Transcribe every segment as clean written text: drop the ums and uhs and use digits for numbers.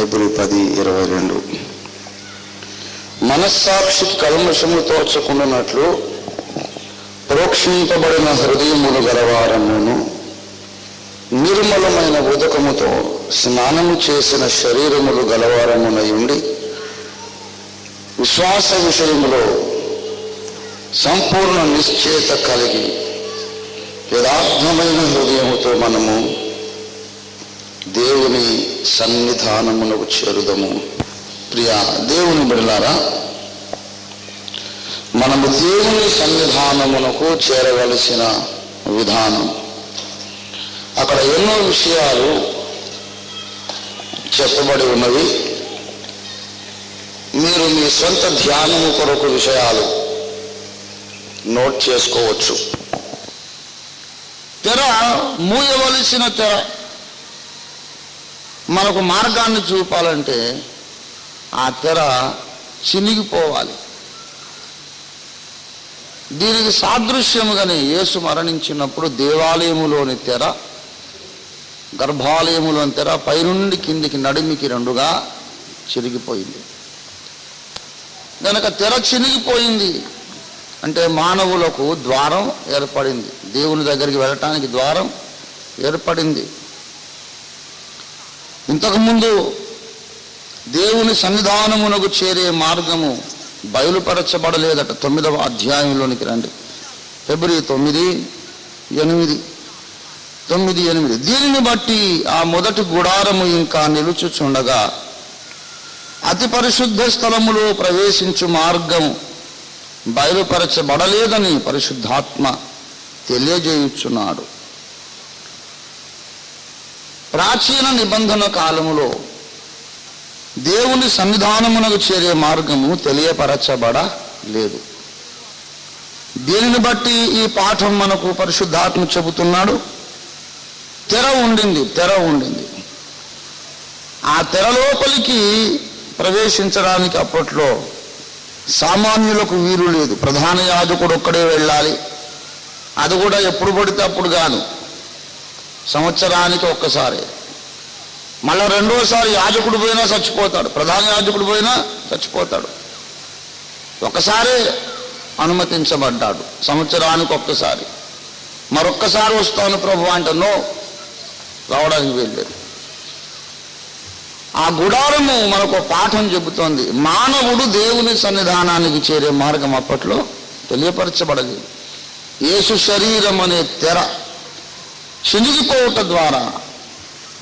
Hebrew 10:22. మనస్సాక్షి కల్మషము తోచకుండానట్లు ప్రోక్షింపబడిన హృదయములు గలవారమును నిర్మలమైన ఉదకముతో స్నానము చేసిన శరీరములు గలవారమునై ఉండి విశ్వాస విషయములో సంపూర్ణ నిశ్చయత కలిగి యథార్థమైన హృదయముతో మనము దేవుని సన్నిధానమునకు చేరుదము. ప్రియ దేవుని బిడ్డలారా, మనము దేవుని సన్నిధానమునకు చేరవలసిన విధానం, అక్కడ ఎన్నో విషయాలు చెప్పబడి ఉన్నవి. మీరు మీ సొంత ధ్యానము కొరకు విషయాలు నోట్ చేసుకోవచ్చు. తెర మూయవలసిన తెర మనకు మార్గాన్ని చూపాలంటే ఆ తెర చినిగిపోవాలి. దీనికి సాదృశ్యముగానే యేసు మరణించినప్పుడు దేవాలయములోని తెర, గర్భాలయములోని తెర పైనుండి కిందికి నడిమికి రెండుగా చిరిగిపోయింది. కనుక తెర చినిగిపోయింది అంటే మానవులకు ద్వారం ఏర్పడింది, దేవుని దగ్గరికి వెళ్ళటానికి ద్వారం ఏర్పడింది. ఇంతకుముందు దేవుని సన్నిధానమునకు చేరే మార్గము బయలుపరచబడలేదట. 9వ అధ్యాయంలోనికి రండి, ఫిబ్రవరి 9:8. దీనిని బట్టి ఆ మొదటి గుడారము ఇంకా నిలుచుచుండగా అతి పరిశుద్ధ స్థలములో ప్రవేశించు మార్గం బయలుపరచబడలేదని పరిశుద్ధాత్మ తెలియజేయుచున్నాడు. ప్రాచీన నిబంధన కాలములో దేవుని సన్నిధానమునకు చేరే మార్గము తెలియపరచబడలేదు. దీనిని బట్టి ఈ పాఠం మనకు పరిశుద్ధాత్మ చెబుతున్నాడు. తెర ఉండింది. ఆ తెర లోపలికి ప్రవేశించడానికి అప్పట్లో సామాన్యులకు వీలు లేదు. ప్రధాన యాజకుడు ఒక్కడే వెళ్ళాలి. అది కూడా ఎప్పుడు పడితే అప్పుడు కాదు, సంవత్సరానికి ఒక్కసారి. మళ్ళీ రెండోసారి యాజకుడు పోయినా చచ్చిపోతాడు, ప్రధాన యాజకుడు పోయినా చచ్చిపోతాడు. ఒకసారి అనుమతించబడ్డాడు, సంవత్సరానికి ఒక్కసారి. మరొక్కసారి వస్తాను ప్రభు అంటే నో, రావడానికి వెళ్ళలేదు. ఆ గుడారము మనకు పాఠం చెబుతోంది. మానవుడు దేవుని సన్నిధానానికి చేరే మార్గం అప్పట్లో తెలియపరచబడలేదు. యేసు శరీరం అనే తెర చినిగిపోవట ద్వారా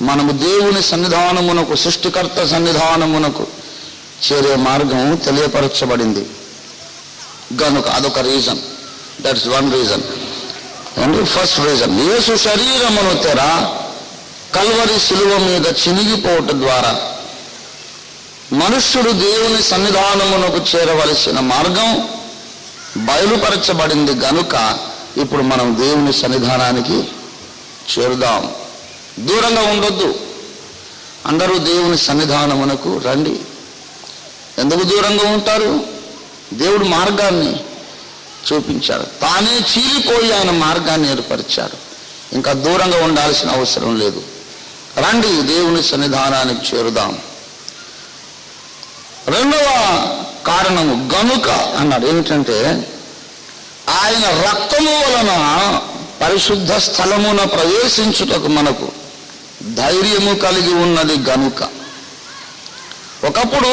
మనము దేవుని సన్నిధానమునకు, సృష్టికర్త సన్నిధానమునకు చేరే మార్గం తెలియపరచబడింది గనుక అదొక reason. That's one reason. And first reason, Yesu శరీరమును తెర కల్వరి శిలువ మీద చినిగిపోవటం ద్వారా మనుష్యుడు దేవుని సన్నిధానమునకు చేరవలసిన మార్గం బయలుపరచబడింది గనుక ఇప్పుడు మనం దేవుని సన్నిధానానికి చేరుదాం. దూరంగా ఉండొద్దు, అందరూ దేవుని సన్నిధానమునకు రండి. ఎందుకు దూరంగా ఉంటారు? దేవుడు మార్గాన్ని చూపించాడు, తానే చీలిపోయి ఆయన మార్గాన్ని ఏర్పరిచాడు. ఇంకా దూరంగా ఉండాల్సిన అవసరం లేదు. రండి, దేవుని సన్నిధానానికి చేరుదాం. రెండవ కారణము గనుక అన్నాడు. ఏమిటంటే ఆయన రక్తము వలన పరిశుద్ధ స్థలమున ప్రవేశించుటకు మనకు ధైర్యము కలిగి ఉన్నది గనుక. ఒకప్పుడు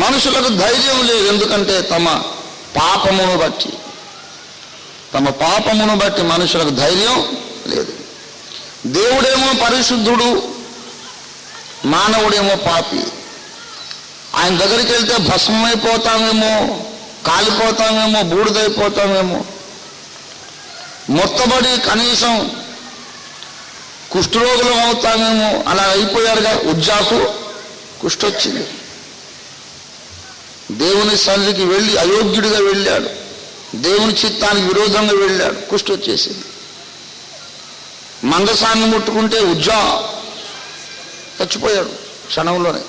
మనుషులకు ధైర్యం లేదు, ఎందుకంటే తమ పాపమును బట్టి మనుషులకు ధైర్యం లేదు. దేవుడేమో పరిశుద్ధుడు, మానవుడేమో పాపి. ఆయన దగ్గరికి వెళ్తే భస్మైపోతామేమో, కాలిపోతామేమో, బూడిదైపోతామేమో, మొత్తబడి కనీసం కుష్ఠరోగులం అవుతామేమో. అలా అయిపోయారుగా. ఉజ్జాకు కుష్ఠొచ్చింది, దేవుని సన్నిధికి వెళ్ళి అయోగ్యుడిగా వెళ్ళాడు, దేవుని చిత్తానికి విరోధంగా వెళ్ళాడు, కుష్ఠొచ్చేసింది. మందసాన్ని ముట్టుకుంటే ఉజ్జా చచ్చిపోయాడు క్షణంలోనే.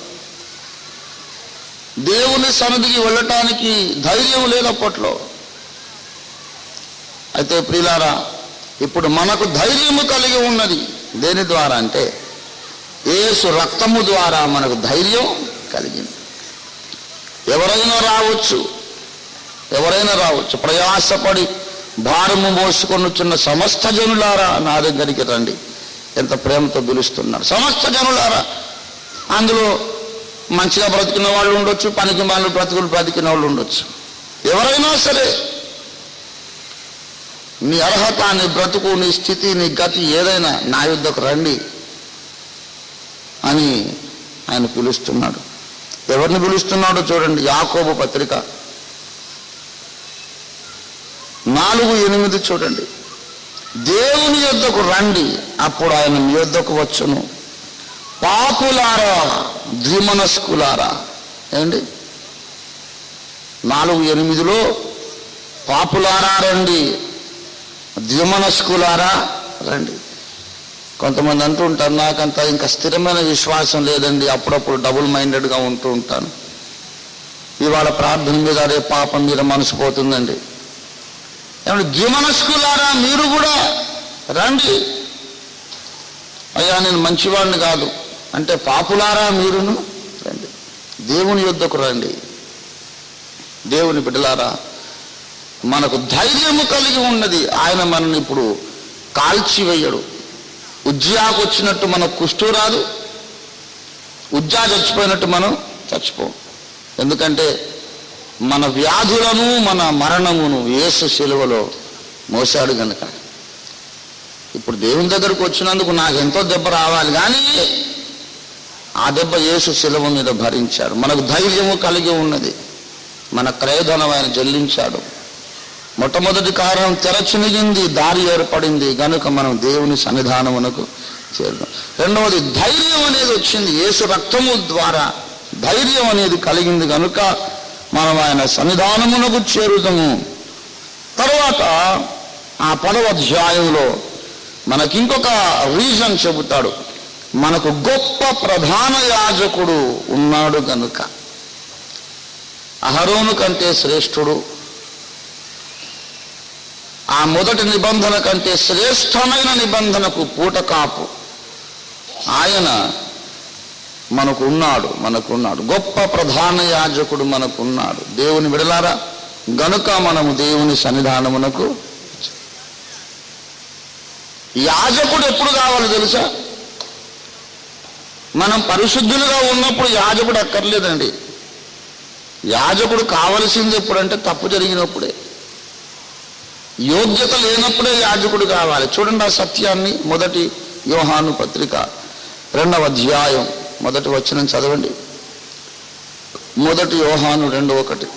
దేవుని సన్నిధికి వెళ్ళటానికి ధైర్యం లేదు అప్పట్లో. అయితే ప్రియులారా, ఇప్పుడు మనకు ధైర్యము కలిగి ఉన్నది. దేని ద్వారా అంటే యేసు రక్తము ద్వారా మనకు ధైర్యం కలిగింది. ఎవరైనా రావచ్చు. ప్రయాసపడి భారము మోసుకొనుచున్న సమస్త జనులారా నా దగ్గరికి రండి. ఎంత ప్రేమతో పిలుస్తున్నారు. సమస్త జనులారా. అందులో మంచిగా బ్రతికిన వాళ్ళు ఉండొచ్చు, పనికి మాలిన బ్రతికిన వాళ్ళు ఉండొచ్చు. ఎవరైనా సరే, నీ అర్హత, నీ బ్రతుకు, నీ స్థితి, నీ గతి ఏదైనా నా యుద్ధకు రండి అని ఆయన పిలుస్తున్నాడు. ఎవరిని పిలుస్తున్నాడో చూడండి. యాకోబు పత్రిక 4:8 చూడండి. దేవుని యొద్దకు రండి, అప్పుడు ఆయన మీ యొద్దకు వచ్చును. పాపులారా, ద్విమనస్కులారా. ఏమండి? 4:8 పాపులారా రండి, ద్విమనస్కులారా రండి. కొంతమంది అంటూ ఉంటారు, నాకంత ఇంకా స్థిరమైన విశ్వాసం లేదండి, అప్పుడప్పుడు డబుల్ మైండెడ్గా ఉంటూ ఉంటాను. ఇవాళ ప్రార్థన మీద అదే పాపం మీద మనసు పోతుందండి. ఏమంటే ద్విమనస్కులారా మీరు కూడా రండి. అయ్యా నేను మంచివాడిని కాదు అంటే, పాపులారా మీరును రండి, దేవుని యొద్దకు రండి. దేవుని బిడ్డలారా, మనకు ధైర్యము కలిగి ఉన్నది. ఆయన మనల్ని ఇప్పుడు కాల్చివేయడు. ఉజ్జాకు వచ్చినట్టు మనకు కుష్టు రాదు, ఉజ్జా చచ్చిపోయినట్టు మనం చచ్చిపోం. ఎందుకంటే మన వ్యాధులను మన మరణమును యేసు శిలువలో మోసాడు గనుక. ఇప్పుడు దేవుని దగ్గరకు వచ్చినందుకు నాకు ఎంతో దెబ్బ రావాలి, కానీ ఆ దెబ్బ యేసు శిలువ మీద భరించాడు. మనకు ధైర్యము కలిగి ఉన్నది. మన క్రయధనం ఆయన చెల్లించాడు. మొట్టమొదటి కారణం తెరచినిగింది, దారి ఏర్పడింది గనుక మనం దేవుని సన్నిధానమునకు చేరుదాం. రెండవది ధైర్యం అనేది వచ్చింది. యేసు రక్తము ద్వారా ధైర్యం అనేది కలిగింది గనుక మనం ఆయన సన్నిధానమునకు చేరుదాము. తర్వాత ఆ 10వ అధ్యాయంలో మనకి ఇంకొక రీజన్ చెబుతాడు. మనకు గొప్ప ప్రధాన యాజకుడు ఉన్నాడు గనుక. అహరోను కంటే శ్రేష్ఠుడు, ఆ మొదటి నిబంధన కంటే శ్రేష్టమైన నిబంధనకు పూటకాపు ఆయన మనకున్నాడు. గొప్ప ప్రధాన యాజకుడు మనకున్నాడు. దేవుని బిడలారా, గనుక మనము దేవుని సన్నిధానమునకు. యాజకుడు ఎప్పుడు కావాలి తెలుసా? మనం పరిశుద్ధులుగా ఉన్నప్పుడు యాజకుడు అక్కర్లేదండి. యాజకుడు కావలసింది ఎప్పుడంటే తప్పు జరిగినప్పుడే, యోగ్యత లేనప్పుడే యాజకుడు కావాలి. చూడండి ఆ సత్యాన్ని. 1 యోహాను పత్రిక 2వ అధ్యాయం 1వ వచనం చదవండి. 1 యోహాను 2:1.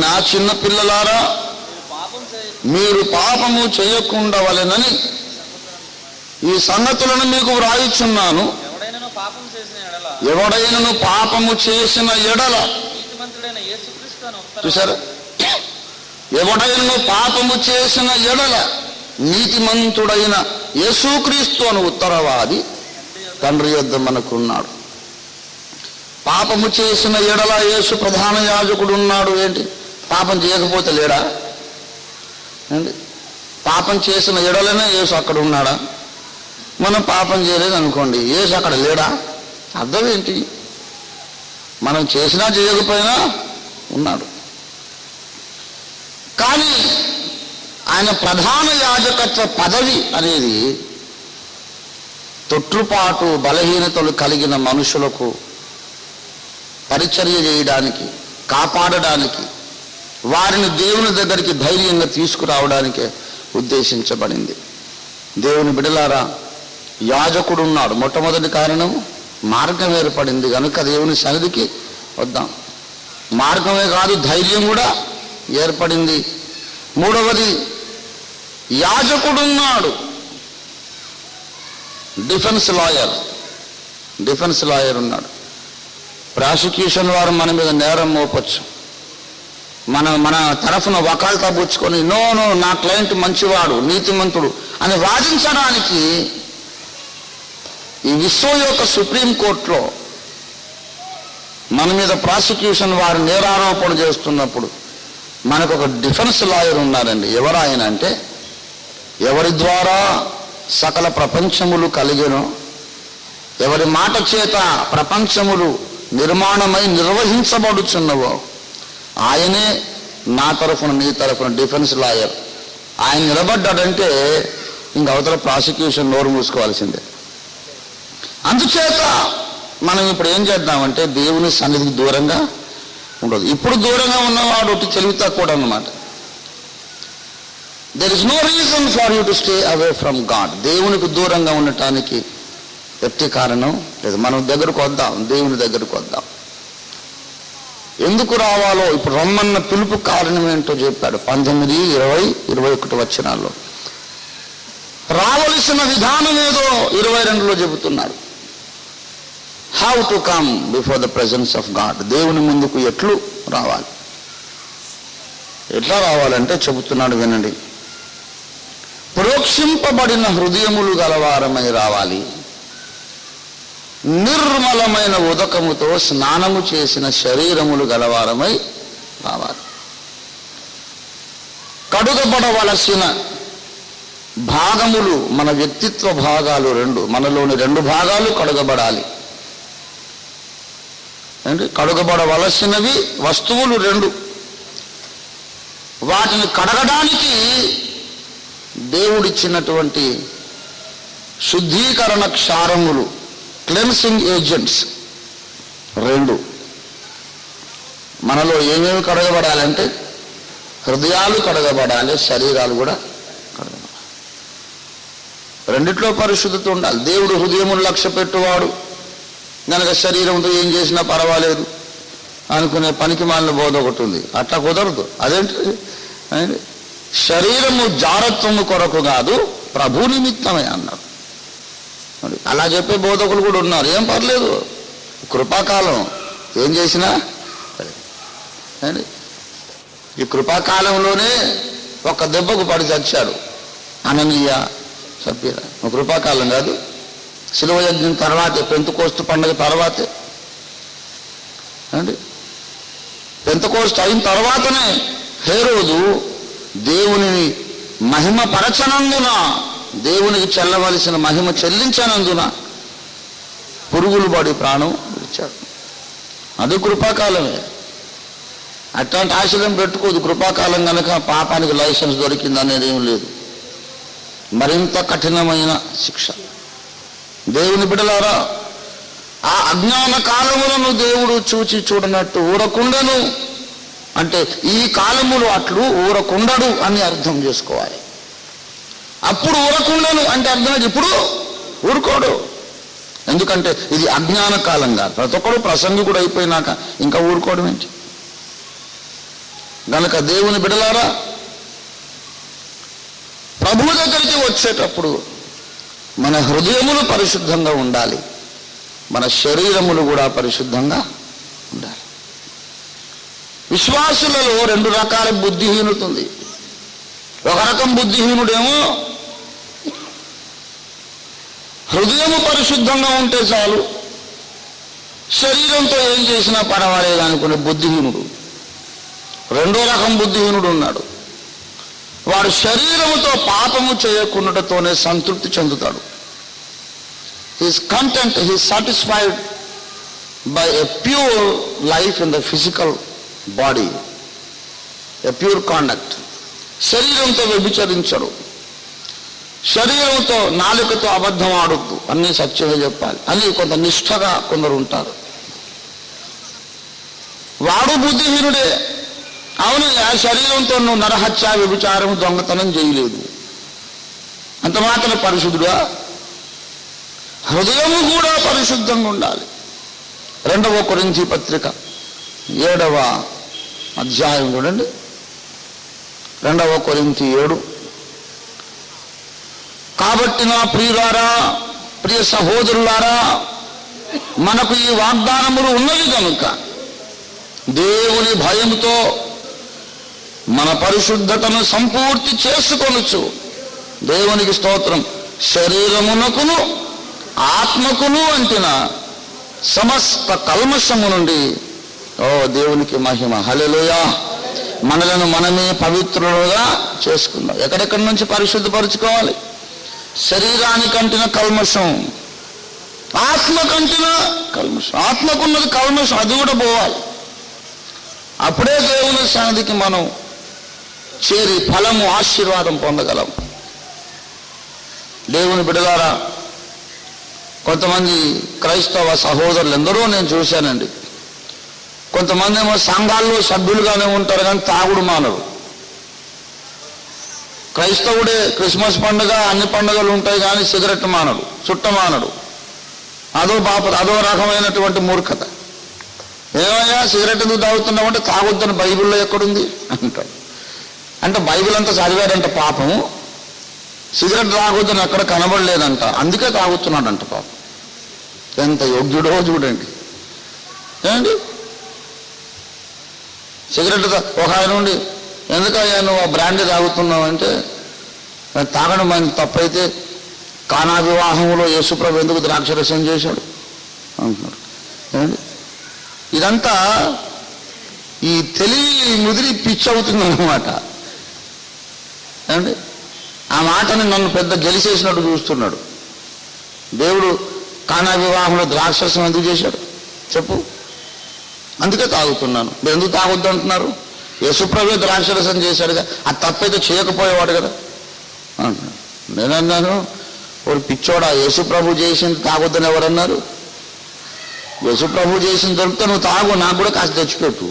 నా చిన్న పిల్లలారా, మీరు పాపము చేయకుండా వలెనని ఈ సంగతులను మీకు వ్రాయిచున్నాను. ఎవడైనను పాపము చేసిన ఎడల, చూసారా, ఎవడైనను పాపము చేసిన ఎడల నీతిమంతుడైన యేసుక్రీస్తు అను ఉత్తరవాది తండ్రి యొద్ద మనకున్నాడు. పాపము చేసిన ఎడల యేసు ప్రధాన యాజకుడు ఉన్నాడు. ఏంటి? పాపం చేయకపోతే లేడా అండి? పాపం చేసిన ఎడలనే యేసు అక్కడ ఉన్నాడా? మనం పాపం చేయలేదు అనుకోండి, యేసు అక్కడ లేడా? అర్థం ఏంటి? మనం చేసినా చేయకపోయినా ఉన్నాడు. కానీ ఆయన ప్రధాన యాజకత్వ పదవి అనేది తొట్రుపాటు బలహీనతలు కలిగిన మనుషులకు పరిచర్య చేయడానికి, కాపాడడానికి, వారిని దేవుని దగ్గరికి ధైర్యంగా తీసుకురావడానికే ఉద్దేశించబడింది. దేవుని బిడలారా, యాజకుడు ఉన్నాడు. మొట్టమొదటి కారణం మార్గం ఏర్పడింది కనుక దేవుని సన్నిధికి వద్దాం. మార్గమే కాదు, ధైర్యం కూడా ఏర్పడింది. మూడవది, యాజకుడున్నాడు. డిఫెన్స్ లాయర్ ఉన్నాడు. ప్రాసిక్యూషన్ వారు మన మీద నేరం మోపచ్చు. మన తరఫున వకాల్తా పుచ్చుకొని నో నా క్లయింట్ మంచివాడు, నీతిమంతుడు అని వాదించడానికి ఈ విశ్వం యొక్క సుప్రీంకోర్టులో మన మీద ప్రాసిక్యూషన్ వారు నేరారోపణ చేస్తున్నప్పుడు మనకు ఒక డిఫెన్స్ లాయర్ ఉన్నారండి. ఎవరు ఆయన అంటే, ఎవరి ద్వారా సకల ప్రపంచములు కలిగెనో ఎవరి మాట చేత ప్రపంచములు నిర్మాణమై నిర్వహించబడుచున్నవో ఆయనే నా తరఫున నీ తరఫున డిఫెన్స్ లాయర్. ఆయన నిలబడ్డాడంటే ఇంక అవతల ప్రాసిక్యూషన్ నోరు మూసుకోవాల్సిందే. అందుచేత మనం ఇప్పుడు ఏం చేద్దామంటే దేవుని సన్నిధికి దూరంగా ఉండదు. ఇప్పుడు దూరంగా ఉన్నవాడు ఒకటి తెలివి తక్కువ అన్నమాట. There is no reason for you to stay away from God. దేవునికి దూరంగా ఉండటానికి ఎట్టి కారణం లేదు. మనం దగ్గరకు వద్దాం, దేవుని దగ్గరకు వద్దాం. ఎందుకు రావాలో ఇప్పుడు రమ్మన్న పిలుపు కారణం ఏంటో చెప్పాడు 19, 20, 21 వచనాల్లో. రావలసిన విధానం ఏదో 22లో చెబుతున్నాడు. How to come before the presence of God. దేవుని ముందుకు ఎట్లు రావాలి. ఎట్లా రావాలంటే చెబుతున్నాడు, వినండి. ప్రోక్షింపబడిన హృదయములు గలవారమై రావాలి, నిర్మలమైన ఉదకముతో స్నానము చేసిన శరీరములు గలవారమై రావాలి. కడుగబడవలసిన భాగములు మన వ్యక్తిత్వ భాగాలు 2. మనలోని 2 భాగాలు కడుగబడాలి. అంటే కడుగబడవలసినవి వస్తువులు 2. వాటిని కడగడానికి దేవుడిచ్చినటువంటి శుద్ధీకరణ క్షారములు, క్లెన్సింగ్ ఏజెంట్స్ 2. మనలో ఏమేమి కడగబడాలంటే హృదయాలు కడగబడాలి, శరీరాలు కూడా కడగబడాలి. రెండిట్లో పరిశుద్ధత ఉండాలి. దేవుడు హృదయమును లక్ష్య పెట్టువాడు కనుక శరీరంతో ఏం చేసినా పర్వాలేదు అనుకునే పనికి మాలిన బోధ ఒకటి ఉంది. అట్లా కుదరదు. అదేంటి? శరీరము జారత్వము కొరకు కాదు, ప్రభు నిమిత్తమే అన్నాడు. అలా చెప్పే బోధకులు కూడా ఉన్నారు. ఏం పర్లేదు, కృపాకాలం ఏం చేసినా. ఈ కృపాకాలంలోనే ఒక దెబ్బకు పడి చచ్చాడు అననీయ, సభ్యుల. కృపాకాలం కాదు, శిలువ యజ్ఞం తర్వాతే, పెంతెకోస్తు పండుగ తర్వాతే అండి. పెంతెకోస్తు అయిన తర్వాతనే హేరోదు దేవునిని మహిమ పరచనందున, దేవునికి చెల్లవలసిన మహిమ చెల్లించనందున పురుగులు పడి ప్రాణం విడిచాడు. అది కృపాకాలమే. అట్లాంటి ఆశయం పెట్టుకోదు. కృపాకాలం కనుక పాపానికి లైసెన్స్ దొరికింది అనేది ఏం లేదు. మరింత కఠినమైన శిక్ష. దేవుని బిడ్డలారా, ఆ అజ్ఞాన కాలములను దేవుడు చూచి చూడనట్టు ఊరకుండను అంటే ఈ కాలములు అట్లు ఊరకుండడు అని అర్థం చేసుకోవాలి. అప్పుడు ఊరకుండను అంటే అర్థం ఇప్పుడు ఊరుకోడు. ఎందుకంటే ఇది అజ్ఞాన కాలం కాదు. ప్రతి ఒక్కడు ప్రసంగికుడు అయిపోయినాక ఇంకా ఊరుకోవడం ఏంటి? గనుక దేవుని బిడ్డలారా, ప్రభువు దగ్గరికి వచ్చేటప్పుడు మన హృదయములు పరిశుద్ధంగా ఉండాలి, మన శరీరములు కూడా పరిశుద్ధంగా ఉండాలి. విశ్వాసులలో 2 రకాల బుద్ధిహీనత ఉంది. ఒక రకం బుద్ధిహీనుడేమో హృదయము పరిశుద్ధంగా ఉంటే చాలు, శరీరంతో ఏం చేసినా పర్వాలేదు అనుకునే బుద్ధిహీనుడు. 2వ రకం బుద్ధిహీనుడు ఉన్నాడు. వాడు శరీరముతో పాపము చేయకుండాతోనే సంతృప్తి చెందుతాడు. He's content, he's satisfied by a pure life in the physical body, a pure conduct. శరీరంతో వ్యభిచరించడు, శరీరంతో నాలుకతో అబద్ధం ఆడొద్దు, అన్నీ సత్యమే చెప్పాలి అని కొంత నిష్ఠగా కొందరు ఉంటారు. వాడు బుద్ధిహీనుడే. అవును, ఆ శరీరంతో నువ్వు నరహత్య, వ్యభిచారం, దొంగతనం చేయలేదు, అంత మాత్రం పరిశుద్ధుడా? హృదయము కూడా పరిశుద్ధంగా ఉండాలి. 2వ కొరింథీ పత్రిక 7వ అధ్యాయం చూడండి. 2వ కొరింథీ 7. కాబట్టి నా ప్రియులారా, ప్రియ సహోదరులారా, మనకు ఈ వాగ్దానములు ఉన్నవి కనుక దేవుని భయంతో మన పరిశుద్ధతను సంపూర్తి చేసుకొనుచు, దేవునికి స్తోత్రం, శరీరమునకును ఆత్మకును అంటిన సమస్త కల్మషము నుండి, ఓ దేవునికి మహిమ, హల్లెలూయా, మనలను మనమే పవిత్రులుగా చేసుకుందాం. ఎక్కడెక్కడి నుంచి పరిశుద్ధపరచుకోవాలి? శరీరానికి అంటిన కల్మషం, ఆత్మ కంటిన కల్మషం, ఆత్మకున్నది కల్మషం, అది కూడా పోవాలి. అప్పుడే దేవుని సన్నిధికి మనం చేరి ఫలము, ఆశీర్వాదం పొందగలం. దేవుని బిడ్డలారా, కొంతమంది క్రైస్తవ సహోదరులు ఎందరో నేను చూశానండి. కొంతమంది ఏమో సంఘాల్లో సభ్యులుగానే ఉంటారు కానీ తాగుడు మానరు. క్రైస్తవుడే క్రిస్మస్ పండుగ అన్ని పండుగలు ఉంటాయి కానీ సిగరెట్ మానడు, చుట్ట మానడు. అదో రకమైనటువంటి మూర్ఖత. ఏమయ్యా సిగరెట్ ఎందుకు తాగుతున్నావు అంటే తాగొద్దని బైబిల్లో ఎక్కడుంది అంటాడు. అంటే బైబిల్ అంతా చదివాడంట పాపము, సిగరెట్ తాగొద్దని ఎక్కడ కనబడలేదంట, అందుకే తాగుతున్నాడంట పాపం. ఎంత యోగ్యుడో చూడండి. ఏమండి సిగరెట్ ఒక ఆయన ఉండి, ఎందుకయ్యా నువ్వు ఆ బ్రాండీ తాగుతున్నావు అంటే, తాగడం ఆయన తప్పైతే కానా వివాహంలో యేసుప్రభు ఎందుకు ద్రాక్షరసం చేశాడు అంటున్నాడు. ఏమండి ఇదంతా ఈ తెలివి ముదిరి పిచ్చి అవుతుంది అన్నమాట. ఏమండి ఆ మాటని నన్ను పెద్ద గెలిచేసినట్టు చూస్తున్నాడు. దేవుడు కానా వివాహంలో ద్రాక్షరసం ఎందుకు చేశాడు చెప్పు? అందుకే తాగుతున్నాను. మీరు ఎందుకు తాగొద్దు అంటున్నారు? యేసుప్రభు ద్రాక్షరసం చేశాడుగా, అది తప్పైతే చేయకపోయేవాడు కదా అంటున్నాడు. నేనన్నాను, ఒక పిచ్చోడా, యేసుప్రభు చేసింది తాగొద్దని ఎవరన్నారు? యేసుప్రభు చేసింది దొరికితే నువ్వు తాగు, నాకు కూడా కాస్త తెచ్చిపెట్టు.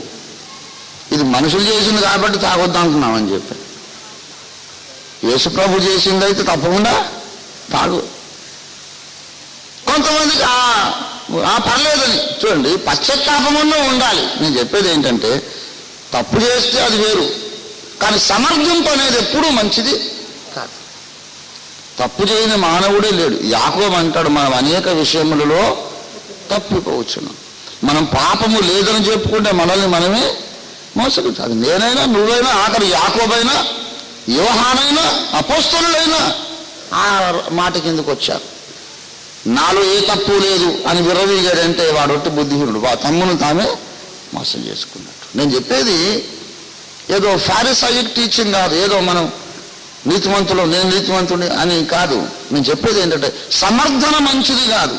ఇది మనుషులు చేసింది కాబట్టి తాగొద్దు అంటున్నామని చెప్పి. యేసుప్రభు చేసింది అయితే తప్పకుండా తాగు. కొంతమందికి పర్లేదని చూడండి, పశ్చాత్తాపమున్నా ఉండాలి. నేను చెప్పేది ఏంటంటే, తప్పు చేస్తే అది వేరు, కానీ సమర్థింపు అనేది ఎప్పుడూ మంచిది కాదు. తప్పు చేయని మానవుడే లేడు. యాకోబు అంటాడు, మనం అనేక విషయములలో తప్పిపోవచ్చును. మనం పాపము లేదని చెప్పుకుంటే మనల్ని మనమే మోసగుతాం. అది నేనైనా, నువ్వైనా, ఆఖరి యాకోబైనా, యోహానైనా, అపోస్తలులైనా ఆ మాట కిందకు వచ్చారు. నాలో ఏ తప్పు లేదు అని విరవీగాడంటే వాడు ఒట్టి బుద్ధిహీనుడు, తమ్మును తామే మోసం చేసుకున్నట్టు. నేను చెప్పేది ఏదో ఫారిసైయిక్ టీచింగ్ కాదు, ఏదో మనం నీతిమంతులు, నేను నీతిమంతుడి అని కాదు. నేను చెప్పేది ఏంటంటే, సమర్థన మంచిది కాదు.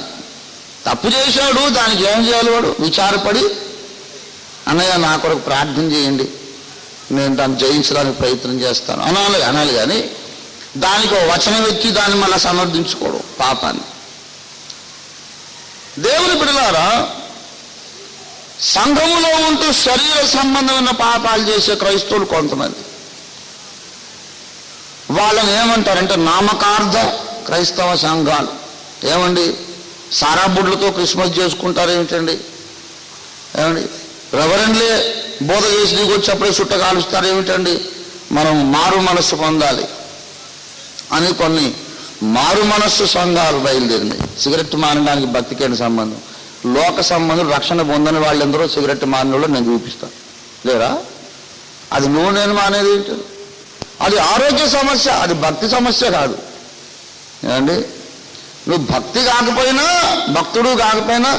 తప్పు చేశాడు, దానికి ఏం చేయాలి? వాడు విచారపడి, అన్నయ్య నా కొరకు ప్రార్థన చేయండి, నేను దాన్ని జయించడానికి ప్రయత్నం చేస్తాను అనాలి కానీ దానికి వచనం ఎత్తి దాన్ని మళ్ళీ సమర్థించుకోవడం పాపాన్ని. దేవుని బిడ్డలారా, సంఘములో ఉంటూ శరీర సంబంధమైన పాపాలు చేసే క్రైస్తవులు కొంతమంది, వాళ్ళని ఏమంటారంటే నామకార్థ క్రైస్తవ సంఘాలు. ఏమండి సారాబుడ్లతో క్రిస్మస్ చేసుకుంటారు ఏమిటండి? ఏమండి రెవరెండ్లే బోధ చేసి దిగి వచ్చేప్పుడే చుట్ట కాలుస్తారు ఏమిటండి? మనం మారు మనస్సు పొందాలి అని కొన్ని మారు మనస్సు సంఘాలు బయలుదేరినాయి. సిగరెట్ మానడానికి భక్తికేంటి సంబంధం? లోక సంబంధం, రక్షణ పొందని వాళ్ళు ఎందరో సిగరెట్ మానేవాళ్ళు నేను చూపిస్తాను లేరా? అది నువ్వు నేను మానేది ఏంటి? అది ఆరోగ్య సమస్య, అది భక్తి సమస్య కాదు. ఏమండి నువ్వు భక్తి కాకపోయినా, భక్తుడు కాకపోయినా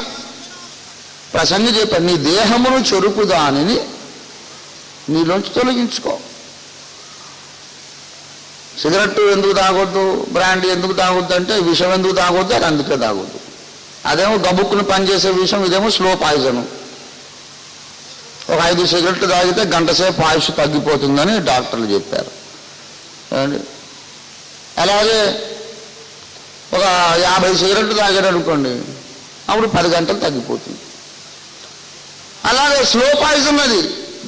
ప్రసంగి చెప్పాను, నీ దేహమును చెరుపు దానిని నీలోంచి తొలగించుకో. సిగరెట్ ఎందుకు తాగొద్దు, బ్రాండీ ఎందుకు తాగొద్దు అంటే, విషం ఎందుకు తాగొద్దు, అది అందుకే తాగొద్దు. అదేమో గబుక్కుని పనిచేసే విషయం, ఇదేమో స్లో పాయిజను. ఒక 5 సిగరెట్లు తాగితే గంట సేపు ఆయుష్ తగ్గిపోతుందని డాక్టర్లు చెప్పారు. అలాగే ఒక 50 సిగరెట్లు తాగాడు అనుకోండి, అప్పుడు 10 గంటలు తగ్గిపోతుంది. అలాగే స్లో పాయిజన్ అది,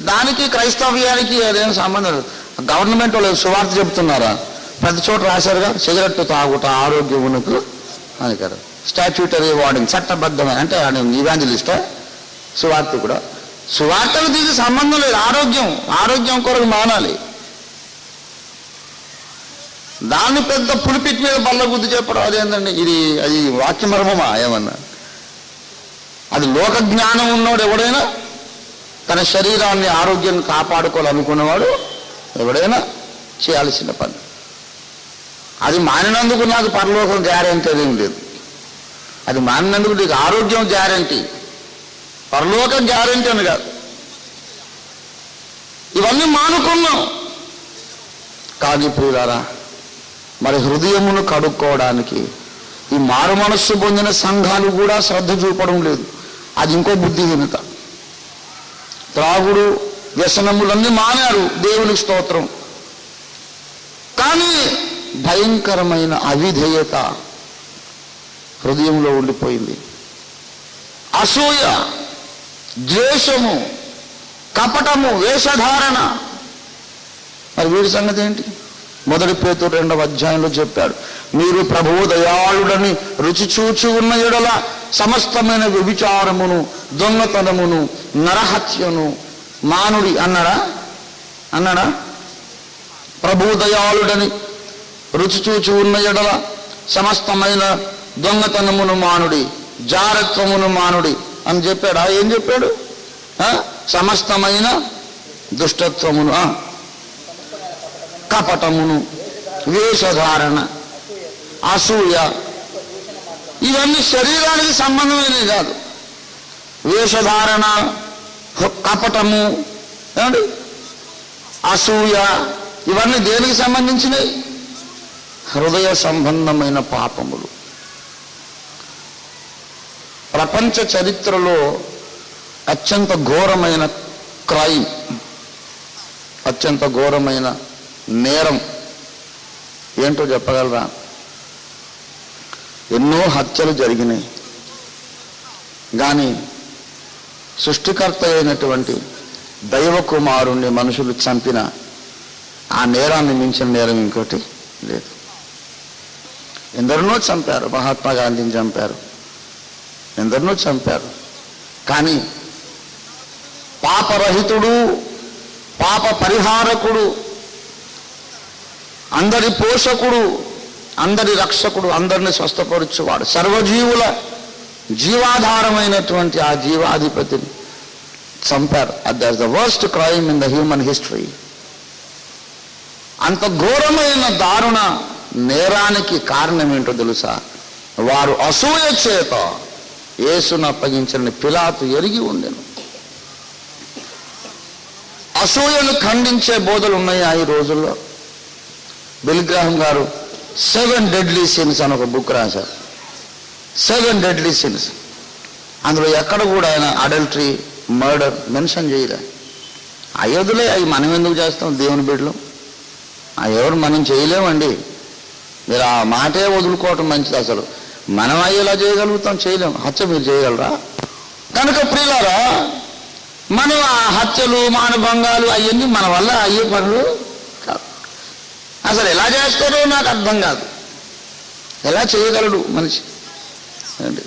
దానికి క్రైస్తవ్యానికి అదేం సంబంధం లేదు. గవర్నమెంట్ వాళ్ళు సువార్త చెబుతున్నారా? ప్రతి చోట రాశారుగా, సిగరెట్ తాగుట ఆరోగ్యమునకు అని కదా, స్టాట్యూటరీ వార్డింగ్, చట్టబద్ధమైన. అంటే ఈవాంజలిస్టా? సువార్త కూడా. సువార్తకు దీనికి సంబంధం లేదు. ఆరోగ్యం కొరకు మానాలి. దాన్ని పెద్ద పులిపిట్ మీద బల్ల గుద్ది చెప్పడం అదేందండి? అది వాక్యమర్మమా ఏమన్నా? అది లోక జ్ఞానం ఉన్నవాడు ఎవడైనా, తన శరీరాన్ని ఆరోగ్యాన్ని కాపాడుకోవాలనుకున్నవాడు ఎవడైనా చేయాల్సిన పని. అది మానినందుకు నాకు పరలోకం గ్యారెంటీ అదేం లేదు. అది మానినందుకు నీకు ఆరోగ్యం గ్యారెంటీ, పరలోకం గ్యారెంటీ అని కాదు. ఇవన్నీ మానుకున్నాం. కానీ ప్రియులారా, మరి హృదయమును కడుక్కోవడానికి ఈ మారు మనస్సు పొందిన సంఘాలు కూడా శ్రద్ధ చూపడం లేదు. అది ఇంకో బుద్ధిహీనత. త్రాగుడు వ్యసనములన్నీ మానారు, దేవునికి స్తోత్రం. కానీ భయంకరమైన అవిధేయత హృదయంలో ఉండిపోయింది. అసూయ, ద్వేషము, కపటము, వేషధారణ. మరి వీడి సంగతి ఏంటి? 1 పేతురు 2వ అధ్యాయంలో చెప్పాడు, మీరు ప్రభువు దయాళుడని రుచి చూచి ఉన్న ఎడల సమస్తమైన వ్యభిచారమును, దొంగతనమును, నరహత్యను మానుడి అన్నాడా? ప్రభువు దయాళుడని రుచి చూచి ఉన్న ఎడల సమస్తమైన దొంగతనమును మానుడి, జారత్వమును మానుడి అని చెప్పాడా? ఏం చెప్పాడు? సమస్తమైన దుష్టత్వమును, కపటమును, వేషధారణ, అసూయ, ఇవన్నీ శరీరానికి సంబంధమైనవి కాదు. వేషధారణ, కపటము, ఏమండి, అసూయ, ఇవన్నీ దేనికి సంబంధించినవి? హృదయ సంబంధమైన పాపములు. ప్రపంచ చరిత్రలో అత్యంత ఘోరమైన క్రైమ్, అత్యంత ఘోరమైన నేరం ఏంటో చెప్పగలరా? ఎన్నో హత్యలు జరిగినాయి, కానీ సృష్టికర్త అయినటువంటి దైవ కుమారుణ్ణి మనుషులు చంపిన ఆ నేరాన్ని మించిన నేరం ఇంకోటి లేదు. ఎందరినో చంపారు, మహాత్మా గాంధీని చంపారు, ఎందరినో చంపారు. కానీ పాపరహితుడు, పాప పరిహారకుడు, అందరి పోషకుడు, అందరి రక్షకుడు, అందరిని స్వస్థపరచువాడు, సర్వజీవుల జీవాధారమైనటువంటి ఆ జీవాధిపతిని చంపారు. That's the worst crime in the human history. అంత ఘోరమైన దారుణ నేరానికి కారణం ఏంటో తెలుసా? వారు అసూయ చేత యేసును అప్పగించిన పిలాతు ఎరిగి ఉండెను. అసూయను ఖండించే బోధలు ఉన్నాయా ఈ రోజుల్లో? బిల్ గ్రాహం గారు 7 deadly sins అని ఒక బుక్ రాశారు. 7 deadly sins. అందులో ఎక్కడ కూడా ఆయన అడల్టరీ, మర్డర్ మెన్షన్ చేయలే. అయోధ్యలే అవి మనం ఎందుకు చేస్తాం? దేవుని బిడ్డలు ఎవరు మనం చేయలేమండి. మీరు ఆ మాటే వదులుకోవటం మంచిది. అసలు మనం అయ్యేలా చేయగలుగుతాం, చేయలేం. హత్య మీరు చేయగలరా? కనుక ప్రియులారా, మనం ఆ హత్యలు, మానభంగాలు అవన్నీ మన వల్ల అయ్యే పనులు కాదు. అసలు ఎలా చేస్తారో నాకు అర్థం కాదు. ఎలా చేయగలడు మనిషి? అండి,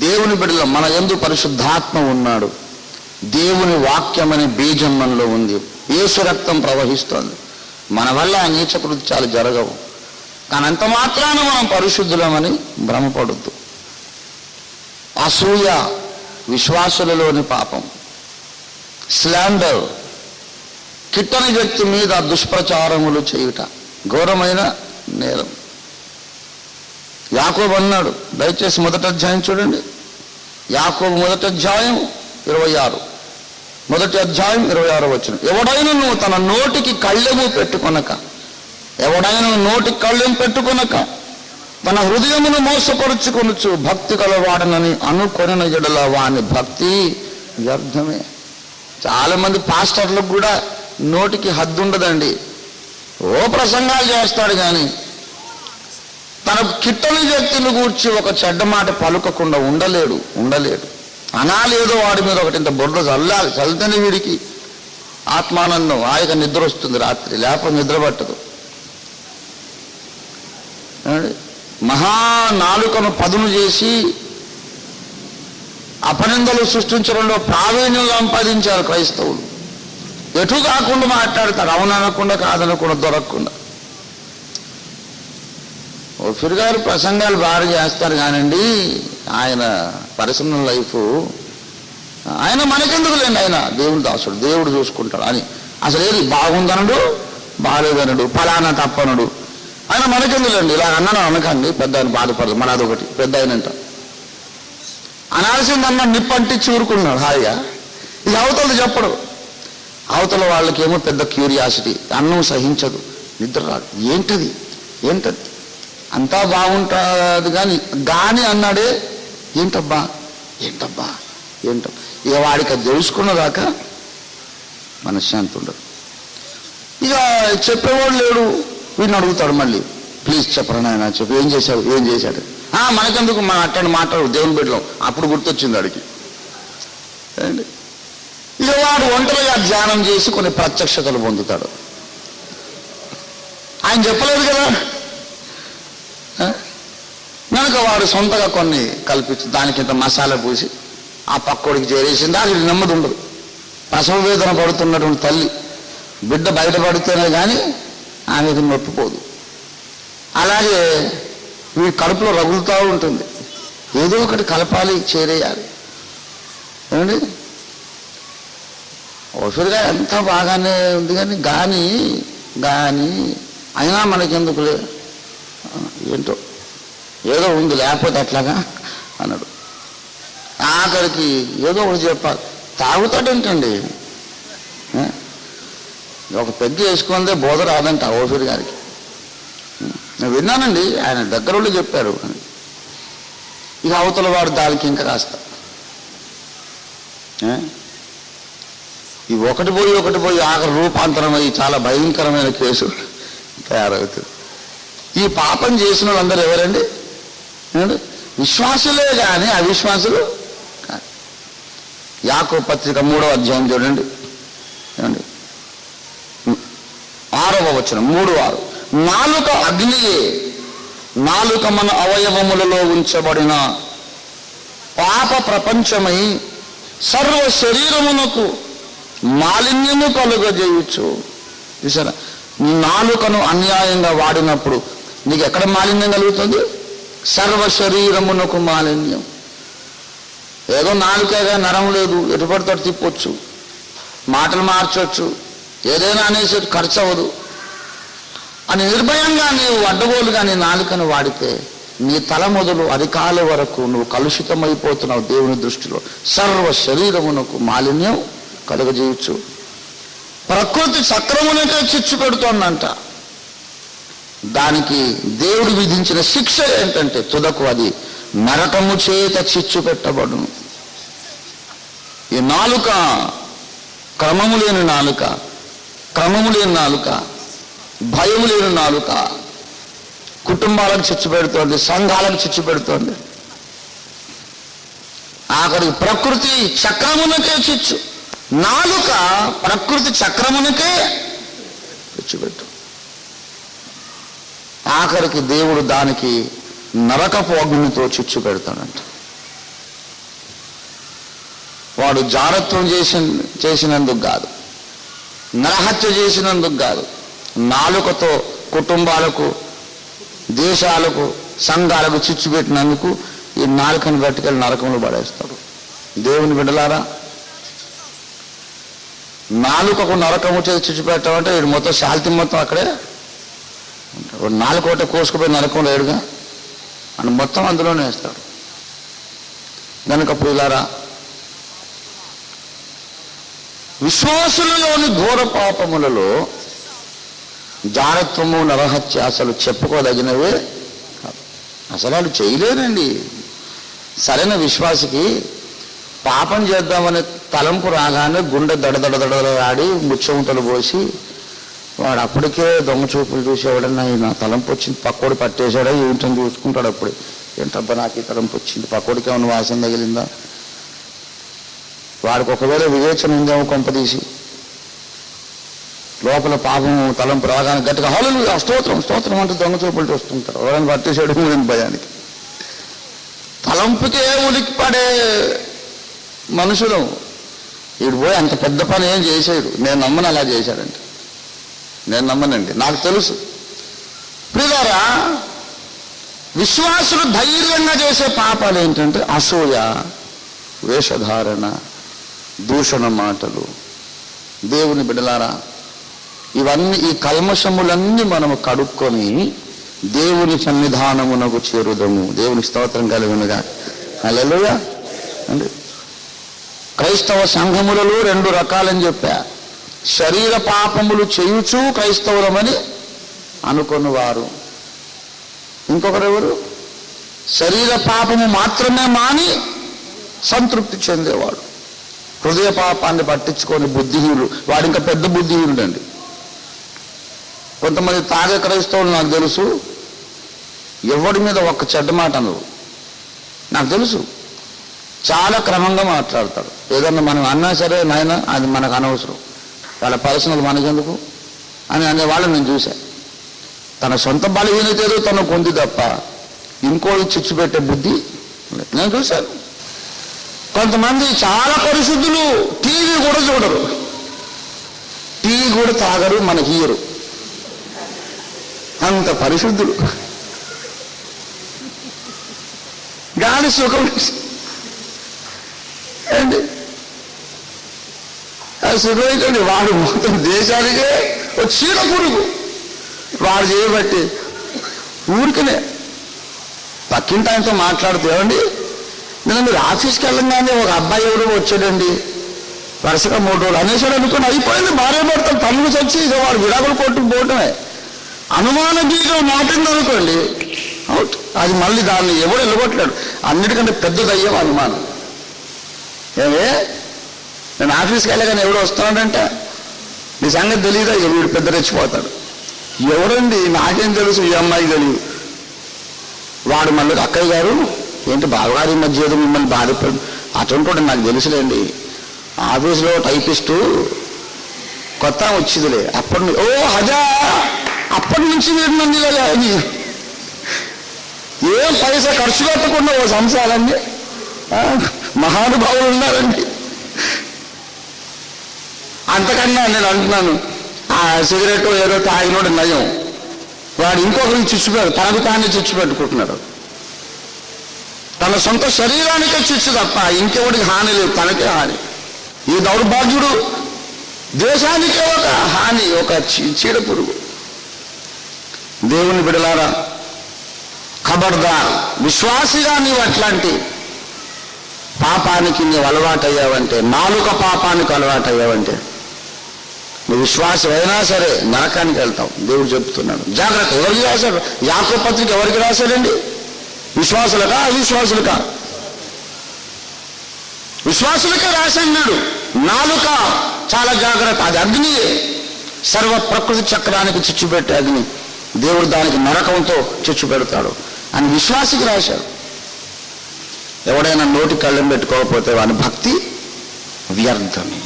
దేవుని బిడ్డల మన యందు పరిశుద్ధాత్మ ఉన్నాడు. దేవుని వాక్యం అనే బీజం మనలో ఉంది. యేసు రక్తం ప్రవహిస్తోంది. మన వల్ల ఆ నీచ కృత్యాలు జరగవు. కానీ అంత మాత్రాన మనం పరిశుద్ధులమని భ్రమపడద్దు. అసూయ విశ్వాసులలోని పాపం. స్లాండర్, కిట్టని వ్యక్తి మీద దుష్ప్రచారములు చేయుట ఘోరమైన నేరం. యాకోబు అన్నాడు, దయచేసి 1వ అధ్యాయం చూడండి. యాకోబు 1వ అధ్యాయం 26, 1వ అధ్యాయం 26వ వచనం. ఎవడైనను తన నోటికి కళ్ళెము పెట్టుకొనక, ఎవడైనా నోటికి కళ్ళెం పెట్టుకొనక తన హృదయమును మోసపరుచుకొనుచు భక్తి కలవాడనని అనుకొనిన ఎడల వాని భక్తి వ్యర్థమే. చాలా మంది పాస్టర్లకు కూడా నోటికి హద్దు ఉండదండి. ఓ ప్రసంగాలు చేస్తాడు, కానీ తన కిట్టని వ్యక్తులు గూర్చి ఒక చెడ్డ మాట పలుకకుండా ఉండలేడు. అనాలేదో వాడి మీద ఒకటి ఇంత బొడ్డు చల్లాలి. చల్లితేనే వీడికి ఆత్మానందం, ఆయక నిద్ర వస్తుంది రాత్రి, లేకపోతే నిద్ర పట్టదు. మహానాలుకను పదును చేసి అపనిందలు సృష్టించడంలో ప్రావీణ్యం సంపాదించారు క్రైస్తవులు. ఎటు కాకుండా మాట్లాడతారు, అవుననకుండా కాదనకుండా దొరకకుండా. ఓఫిర్ గారు ప్రసంగాలు బాగా చేస్తారు కానండి, ఆయన పర్సనల్ లైఫ్ ఆయన మనకెందుకు లేండి, ఆయన దేవుడు దాసుడు, దేవుడు చూసుకుంటాడు అని. అసలు ఏది బాగుందనడు, బాగాలేదనడు, ఫలానా తప్పనడు. ఆయన మనకెందుకులేండి, ఇలా అన్నాను అనకండి, పెద్ద ఆయన బాధపడదు. మన అదొకటి పెద్ద ఆయనంట అనాల్సిందన్న నిప్పంటిచ్చి ఊరుకున్నాడు హాయిగా. ఇది అవతల చెప్పడు. అవతల వాళ్ళకేమో పెద్ద క్యూరియాసిటీ, అన్నం సహించదు, నిద్ర రాదు. ఏంటది అంతా బాగుంటుంది కానీ అన్నాడే, ఏంటబ్బా ఏంటబ్బా ఏంటబ్బా. ఇక వాడికి అది తెలుసుకున్నదాకా మనశ్శాంతి ఉండదు. ఇక చెప్పేవాడు లేడు, వీడిని అడుగుతాడు మళ్ళీ, ప్లీజ్ చెప్పరా నాయన చెప్పు, ఏం చేశాడు ఏం చేశాడు. మనకెందుకు మన అట్టని మాట్లాడు దేవుని బిడ్డలో. అప్పుడు గుర్తొచ్చింది వాడికి. ఇక వాడు ఒంటరిగా ధ్యానం చేసి కొన్ని ప్రత్యక్షతలు పొందుతాడు. ఆయన చెప్పలేదు కదా కనుక వాడు సొంతగా కొన్ని కల్పించి దానికింత మసాలా పూసి ఆ పక్కోడికి చేరేసింది. అది నెమ్మది ఉండదు. ప్రసవ వేదన పడుతున్నటువంటి తల్లి బిడ్డ బయటపడితేనే కానీ ఆమెకు నొప్పిపోదు. అలాగే వీడి కడుపులో రగులుతూ ఉంటుంది. ఏదో ఒకటి కలపాలి, చేరేయాలి. ఏమండి ఓషుడిగా ఎంత బాగానే ఉంది కానీ అయినా మనకెందుకులే, ఏంటో ఏదో ఉంది లేకపోతే అట్లాగా అన్నాడు. ఆఖరికి ఏదో ఒకటి చెప్పాలి. తాగుతాడేంటండి, ఒక పెద్ద వేసుకుందే బోధ రాదంట ఓషుడి గారికి. నేను విన్నానండి, ఆయన దగ్గర చెప్పారు. ఇక అవతల వాడు దానికి ఇంకా కాస్త ఈ ఒకటి పోయి ఆఖరి రూపాంతరమై చాలా భయంకరమైన కేసు తయారవుతుంది. ఈ పాపం చేసిన వాళ్ళందరూ ఎవరండి? విశ్వాసులే కానీ అవిశ్వాసులు కాదు. యాకోబు పత్రిక 3వ అధ్యాయం చూడండి, ఏమండి 6వ వచనం 3:6. నాలుక అగ్నియే, నాలుక మన అవయవములలో ఉంచబడిన పాప ప్రపంచమై సర్వ శరీరమునకు మాలిన్యము కలుగజేయచ్చు. చూసారా, నాలుకను అన్యాయంగా వాడినప్పుడు నీకు ఎక్కడ మాలిన్యం కలుగుతుంది? సర్వ శరీరమునకు మాలిన్యం. ఏదో నాలుకగా నరం లేదు, ఎటుపడితో తిప్పొచ్చు, మాటలు మార్చవచ్చు, ఏదైనా అనేసి ఖర్చు అవ్వదు అని నిర్భయంగా నీవు అడ్డగోలుగా నీ నాలుకను వాడితే నీ తల మొదలు అరికాల వరకు నువ్వు కలుషితమైపోతున్నావు దేవుని దృష్టిలో. సర్వ శరీరమునకు మాలిన్యం కలుగజేయచ్చు. ప్రకృతి చక్రమునకే చిచ్చు పెడుతోందంట. దానికి దేవుడు విధించిన శిక్ష ఏంటంటే తుదకు అది నరకము చేత చిచ్చు పెట్టబడును. ఈ నాలుక క్రమము లేని నాలుక, భయము లేని నాలుక కుటుంబాలకు చిచ్చు పెడుతోంది, సంఘాలకు చిచ్చు పెడుతోంది. ఆఖరికి ప్రకృతి చక్రమునకే చిచ్చు. నాలుక ప్రకృతి చక్రమునకే చిచ్చు పెట్టు. ఆఖరికి దేవుడు దానికి నరకపు అగ్నితో చిచ్చు పెడతాడంట. వాడు జారత్వం చేసినందుకు కాదు, నరహత్య చేసినందుకు కాదు, నాలుకతో కుటుంబాలకు, దేశాలకు, సంఘాలకు చిచ్చు పెట్టినందుకు ఈ నాలుకను పట్టుకెళ్ళి నరకంలో పడేస్తాడు. దేవుని బిడ్డలారా, నాలుకకు నరకము చేసి చిచ్చు పెట్టామంటే వీడు మొత్తం శాల్తి మొత్తం అక్కడే నాలుగు ఒకటే కోసుకుపోయి నరకంలో ఏడుగా అని మొత్తం అందులోనే వేస్తాడు. కనుక ప్రియులారా, విశ్వాసులలోని ఘోర పాపములలో జారత్వము, నరహత్య అసలు చెప్పుకోదగినవే కాదు. అసలు వాళ్ళు చేయలేరండి. సరైన విశ్వాసికి పాపం చేద్దామనే తలంపు రాగానే గుండె దడదడదడలాడి ముచ్చముటలు పోసి వాడు అప్పటికే దొంగ చూపులు చూసేవాడన్నా నా తలంపు వచ్చింది, పక్కోడు పట్టేశాడా ఏంటని చూసుకుంటాడు. అప్పుడు ఏంటబ్బా నాకు ఈ తలంపు వచ్చింది, పక్కోడికి ఏమైనా వాసన తగిలిందా, వాడికి ఒకవేళ వివేచన ఉందేమో కొంపదీసి లోపల పాపం తలంపు రాగానే గట్టిగా హల్లెలూయా స్తోత్రం అంటూ దొంగ చూపులు చూస్తుంటారు. ఎవరైనా పట్టేసాడు భయానికి. తలంపుకే ఉలికి పడే మనుషులు. వీడు పోయి అంత పెద్ద పని ఏం చేసాడు, నేను నమ్మను అలా చేశాడంటే. నేను నమ్మనండి, నాకు తెలుసు. ప్రియులారా, విశ్వాసులు ధైర్యంగా చేసే పాపాలు ఏంటంటే అసూయ, వేషధారణ, దూషణ మాటలు. దేవుని బిడ్డలారా, ఇవన్నీ ఈ కల్మషములన్నీ మనము కడుక్కొని దేవుని సన్నిధానమునకు చేరుదము. దేవుని స్తోత్రం కలుగునుగా. హల్లెలూయా అండి. క్రైస్తవ సంఘములలో 2 రకాలని చెప్పా. శరీర పాపములు చేయుచు క్రైస్తవులమని అనుకున్నవారు, ఇంకొకరెవరు? శరీర పాపము మాత్రమే మాని సంతృప్తి చెందేవాడు. హృదయ పాపాన్ని పట్టించుకొని బుద్ధిహీనుడు. వాడు ఇంకా పెద్ద బుద్ధిహీనుడు అండి. కొంతమంది తాగే క్రైస్తవులు నాకు తెలుసు, ఎవడి మీద ఒక్క చెడ్డ మాట అనరు. నాకు తెలుసు, చాలా క్రమంగా మాట్లాడతారు. ఏదన్నా మనం అన్నా సరే నాయన అది మనకు అనవసరం, వాళ్ళ పర్సనల్ మనకెందుకు అని అనేవాళ్ళు నేను చూశాను. తన సొంత బలహీనత ఏదో తనకు ఉంది తప్ప ఇంకోటి చిచ్చు పెట్టే బుద్ధి నేను చూశాను. కొంతమంది చాలా పరిశుద్ధులు, టీవీ కూడా చూడరు, టీవీ కూడా తాగరు, మనకి ఇయ్యరు, అంత పరిశుద్ధులు. గాలి సుఖం అండి, అది సుఖమైందండి. వాడు మొత్తం దేశానికే ఒక చీడ పురుగు. వాడు చేయబట్టి ఊరికనే పక్కింటి ఆయనతో మాట్లాడుతూ, ఏమండి నేను మీరు ఆఫీస్కి వెళ్ళంగానే ఒక అబ్బాయి ఎవరు వచ్చాడండి, వరుసగా 3 రోజులు అనేసాడు అనుకోండి, అయిపోయింది. భార్య భర్తలు తమ్ముడు చచ్చి ఇక వాడు విడాకులు కొట్టుకుపోవటమే. అనుమాన బీజం నాటింది అనుకోండి, అవుట్. అది మళ్ళీ దాన్ని ఎవడు వెళ్ళగొట్టలేడు. అన్నిటికంటే పెద్ద దయ్యం అనుమానం. ఏమే నేను ఆఫీస్కి వెళ్ళగానే ఎవడు వస్తున్నాడంటే నీ సంగతి తెలియదా, ఇక వీడు పెద్ద రెచ్చిపోతాడు. ఎవరండి, నాకేం తెలుసు, ఈ అమ్మాయికి తెలియదు. వాడు మళ్ళీ అక్కయ్య గారు ఏంటి బావగారి మధ్య ఏదో మిమ్మల్ని బాధపడు అటువంటి నాకు తెలుసులేండి, ఆఫీసులో టైపిస్టు కొత్త వచ్చిందిలే, అప్పటి ఓ అదా అప్పటి నుంచి మీరు నన్ను అని ఏం పైసా ఖర్చు పెట్టకుండా ఓ సంసారాన్ని మహానుభావులు ఉన్నారండి. అంతకన్నా నేను అంటున్నాను, ఆ సిగరెట్ ఏదో తాగినోడు నయం, వాడు ఇంకొకరికి చిచ్చుపెడు, తనకు తానే చిచ్చు పెట్టుకుంటున్నాడు. తన సొంత శరీరానికే చిచ్చు తప్ప ఇంకెవడికి హాని లేదు, తనకే హాని. ఈ దౌర్భాగ్యుడు దేశానికే ఒక హాని, ఒక చీడ పురుగు. దేవుని బిడలారా, ఖబర్దార్, విశ్వాసిగా నీవు అట్లాంటి పాపానికి నీవు అలవాటయ్యావంటే, నాలుక పాపానికి అలవాటయ్యావంటే నువ్వు విశ్వాసం అయినా సరే నరకానికి వెళ్తావు. దేవుడు చెప్తున్నాడు, జాగ్రత్త. ఎవరికి రాశాడు? యాకోబు పత్రిక ఎవరికి రాశాడండి? విశ్వాసులకా అవిశ్వాసులకా? విశ్వాసులకే రాశాడు. నాలుక చాలా జాగ్రత్త, అది అగ్నియే, సర్వ ప్రకృతి చక్రానికి చిచ్చు పెట్టే అగ్ని. దేవుడు దానికి నరకంతో చిచ్చు పెడతాడు అని విశ్వాసికి రాశాడు. ఎవడైనా నోటి కళ్ళెం పెట్టుకోకపోతే వాని భక్తి వ్యర్థమే.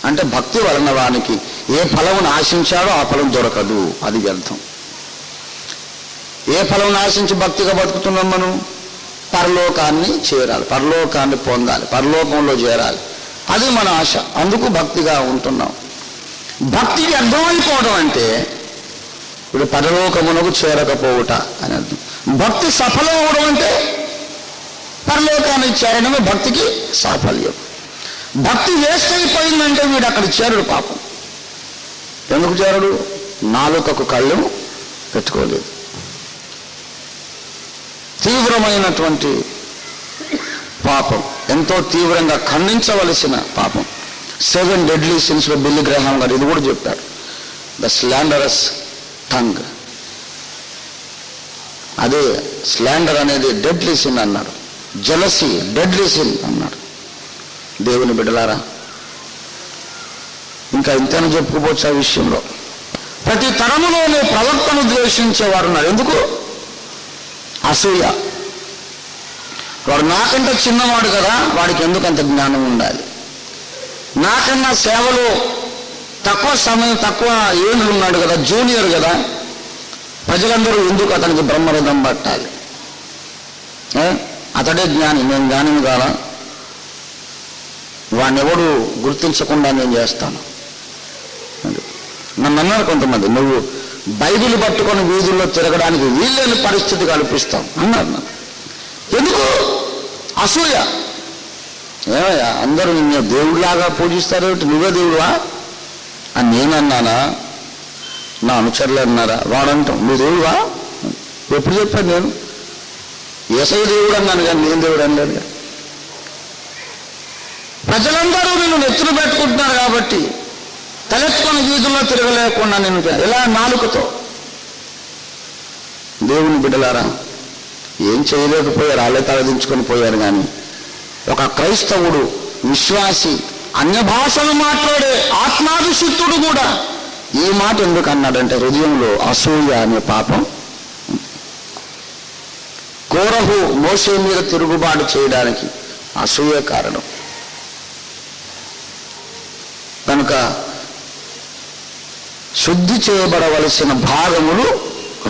అంటే భక్తి వలన వానికి ఏ ఫలమును ఆశించాడో ఆ ఫలం దొరకదు, అది వ్యర్థం. ఏ ఫలమును ఆశించి భక్తిగా బతుకుతున్నాం మనం? పరలోకాన్ని చేరాలి, పరలోకాన్ని పొందాలి, పరలోకంలో చేరాలి, అది మన ఆశ. అందుకు భక్తిగా ఉంటున్నాం. భక్తికి అర్థమైపోవడం అంటే ఇప్పుడు పరలోకమునకు చేరకపోవుట అని అర్థం. భక్తి సఫలం అవడం అంటే పరలోకానికి చేరడమే భక్తికి సాఫల్యం. భక్తి వేస్ట్ అయిపోయిందంటే వీడు అక్కడ చేరడు. పాపం ఎందుకు చేరడు? నాలుకకు కళ్ళు పెట్టుకోలేదు. తీవ్రమైనటువంటి పాపం, ఎంతో తీవ్రంగా ఖండించవలసిన పాపం. 7 deadly sins లో బిల్లీ గ్రహాం గారు ఇది కూడా చెప్పారు. ద స్లాండరస్ టంగ్, అదే స్లాండర్ అనేది డెడ్లీ సిన్ అన్నారు. జలసీ డెడ్లీ సిన్ అన్నారు. దేవుని బిడ్డలారా, ఇంకా ఇంతని చెప్పుకోవచ్చు ఆ విషయంలో. ప్రతి తరములోనే ప్రవక్తను ద్వేషించేవారు ఉన్నారు. ఎందుకు? అసూయ. వాడు నాకంటే చిన్నవాడు కదా, వాడికి ఎందుకు అంత జ్ఞానం ఉండాలి? నాకన్నా సేవలో తక్కువ సమయం, తక్కువ ఏళ్ళు ఉన్నాడు కదా, జూనియర్ కదా, ప్రజలందరూ ఎందుకు అతనికి బ్రహ్మరథం పట్టాలి? అతడే జ్ఞాని, నేను జ్ఞానం కాదా? వాడిని ఎవడు గుర్తించకుండా నేను చేస్తాను. నన్ను అన్నారు కొంతమంది, నువ్వు బైబిల్ పట్టుకొని వీధుల్లో తిరగడానికి వీల్లేని పరిస్థితి కల్పిస్తాం అన్నారు నన్ను. ఎందుకు? అసూయ. ఏమయ్యా అందరూ నిన్ను దేవుడిలాగా పూజిస్తారేమిటి, నువ్వే దేవుడువా అని నేనన్నానా? నా అనుచరులు అన్నారా? వాడంటాం నువ్వు దేవుడువా? ఎప్పుడు చెప్పాను నేను? యేసయ్య దేవుడు అన్నాను కానీ నేను దేవుడు అనలేదు. ప్రజలందరూ నిన్ను నెత్తులు పెట్టుకుంటున్నారు కాబట్టి తలెత్తుకొని వీధుల్లో తిరగలేకుండా నేను ఇలా నాలుకతో దేవుని బిడ్డలారా, ఏం చేయలేకపోయారు, వాళ్ళే తలదించుకొని పోయారు. కానీ ఒక క్రైస్తవుడు, విశ్వాసి, అన్య భాషలు మాట్లాడే ఆత్మాభిషిక్తుడు కూడా ఈ మాట ఎందుకు అన్నాడంటే, హృదయంలో అసూయ అనే పాపం. కోరహు మోషే మీద తిరుగుబాటు చేయడానికి అసూయ కారణం. కనుక శుద్ధి చేయబడవలసిన భాగములు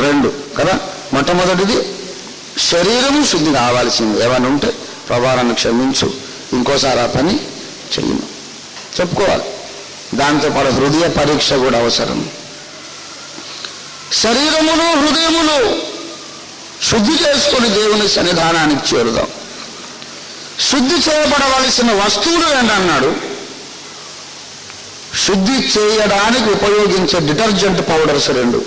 2 కదా. మొట్టమొదటిది శరీరము శుద్ధి కావాల్సింది. ఏమైనా ఉంటే ప్రభావాన్ని క్షమించు, ఇంకోసారి ఆ పని చెయ్యను చెప్పుకోవాలి. దాంతోపాటు హృదయ పరీక్ష కూడా అవసరం. శరీరములు హృదయములు శుద్ధి చేసుకొని దేవుని సన్నిధానానికి చేరుదాం. శుద్ధి చేయబడవలసిన వస్తువులు ఏంటన్నాడు? శుద్ధి చేయడానికి ఉపయోగించే డిటర్జెంట్ పౌడర్స్ 2.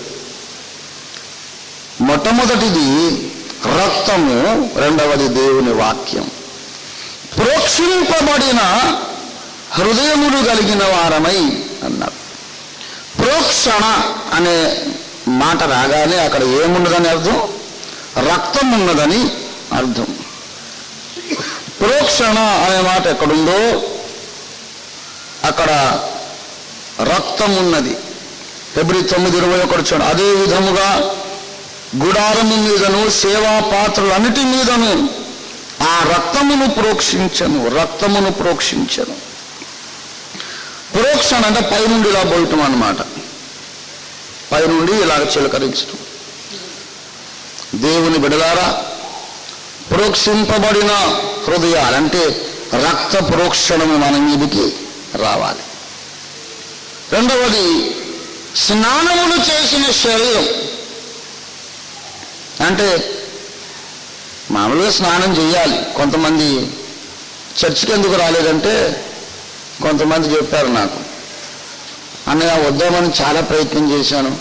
మొట్టమొదటిది రక్తము, రెండవది దేవుని వాక్యం. ప్రోక్షింపబడిన హృదయములు కలిగిన వారమై అన్నారు. ప్రోక్షణ అనే మాట రాగానే అక్కడ ఏమున్నదని అర్థం? రక్తం ఉన్నదని అర్థం. ప్రోక్షణ అనే మాట ఎక్కడుందో అక్కడ రక్తం ఉన్నది. ఫిబ్రవరి 9:21 చూడండి. అదే విధముగా గుడారము మీదను సేవా పాత్రలన్నిటి మీదను ఆ రక్తమును ప్రోక్షించను. రక్తమును ప్రోక్షించను. ప్రోక్షణ అంటే పైనుండి ఇలా పోయటం అన్నమాట. పైనుండి ఇలాగ చిలకరించడం. దేవుని బిడలారా, ప్రోక్షింపబడిన హృదయాలంటే రక్త ప్రోక్షణము మన మీదికి రావాలి. రెండవది స్నానములు చేసిన శరీరం. అంటే మామూలుగా స్నానం చేయాలి. కొంతమంది చర్చికి ఎందుకు రాలేదంటే కొంతమంది చెప్పారు నాకు, అన్నయ్య వద్దామని చాలా ప్రయత్నం చేశాను,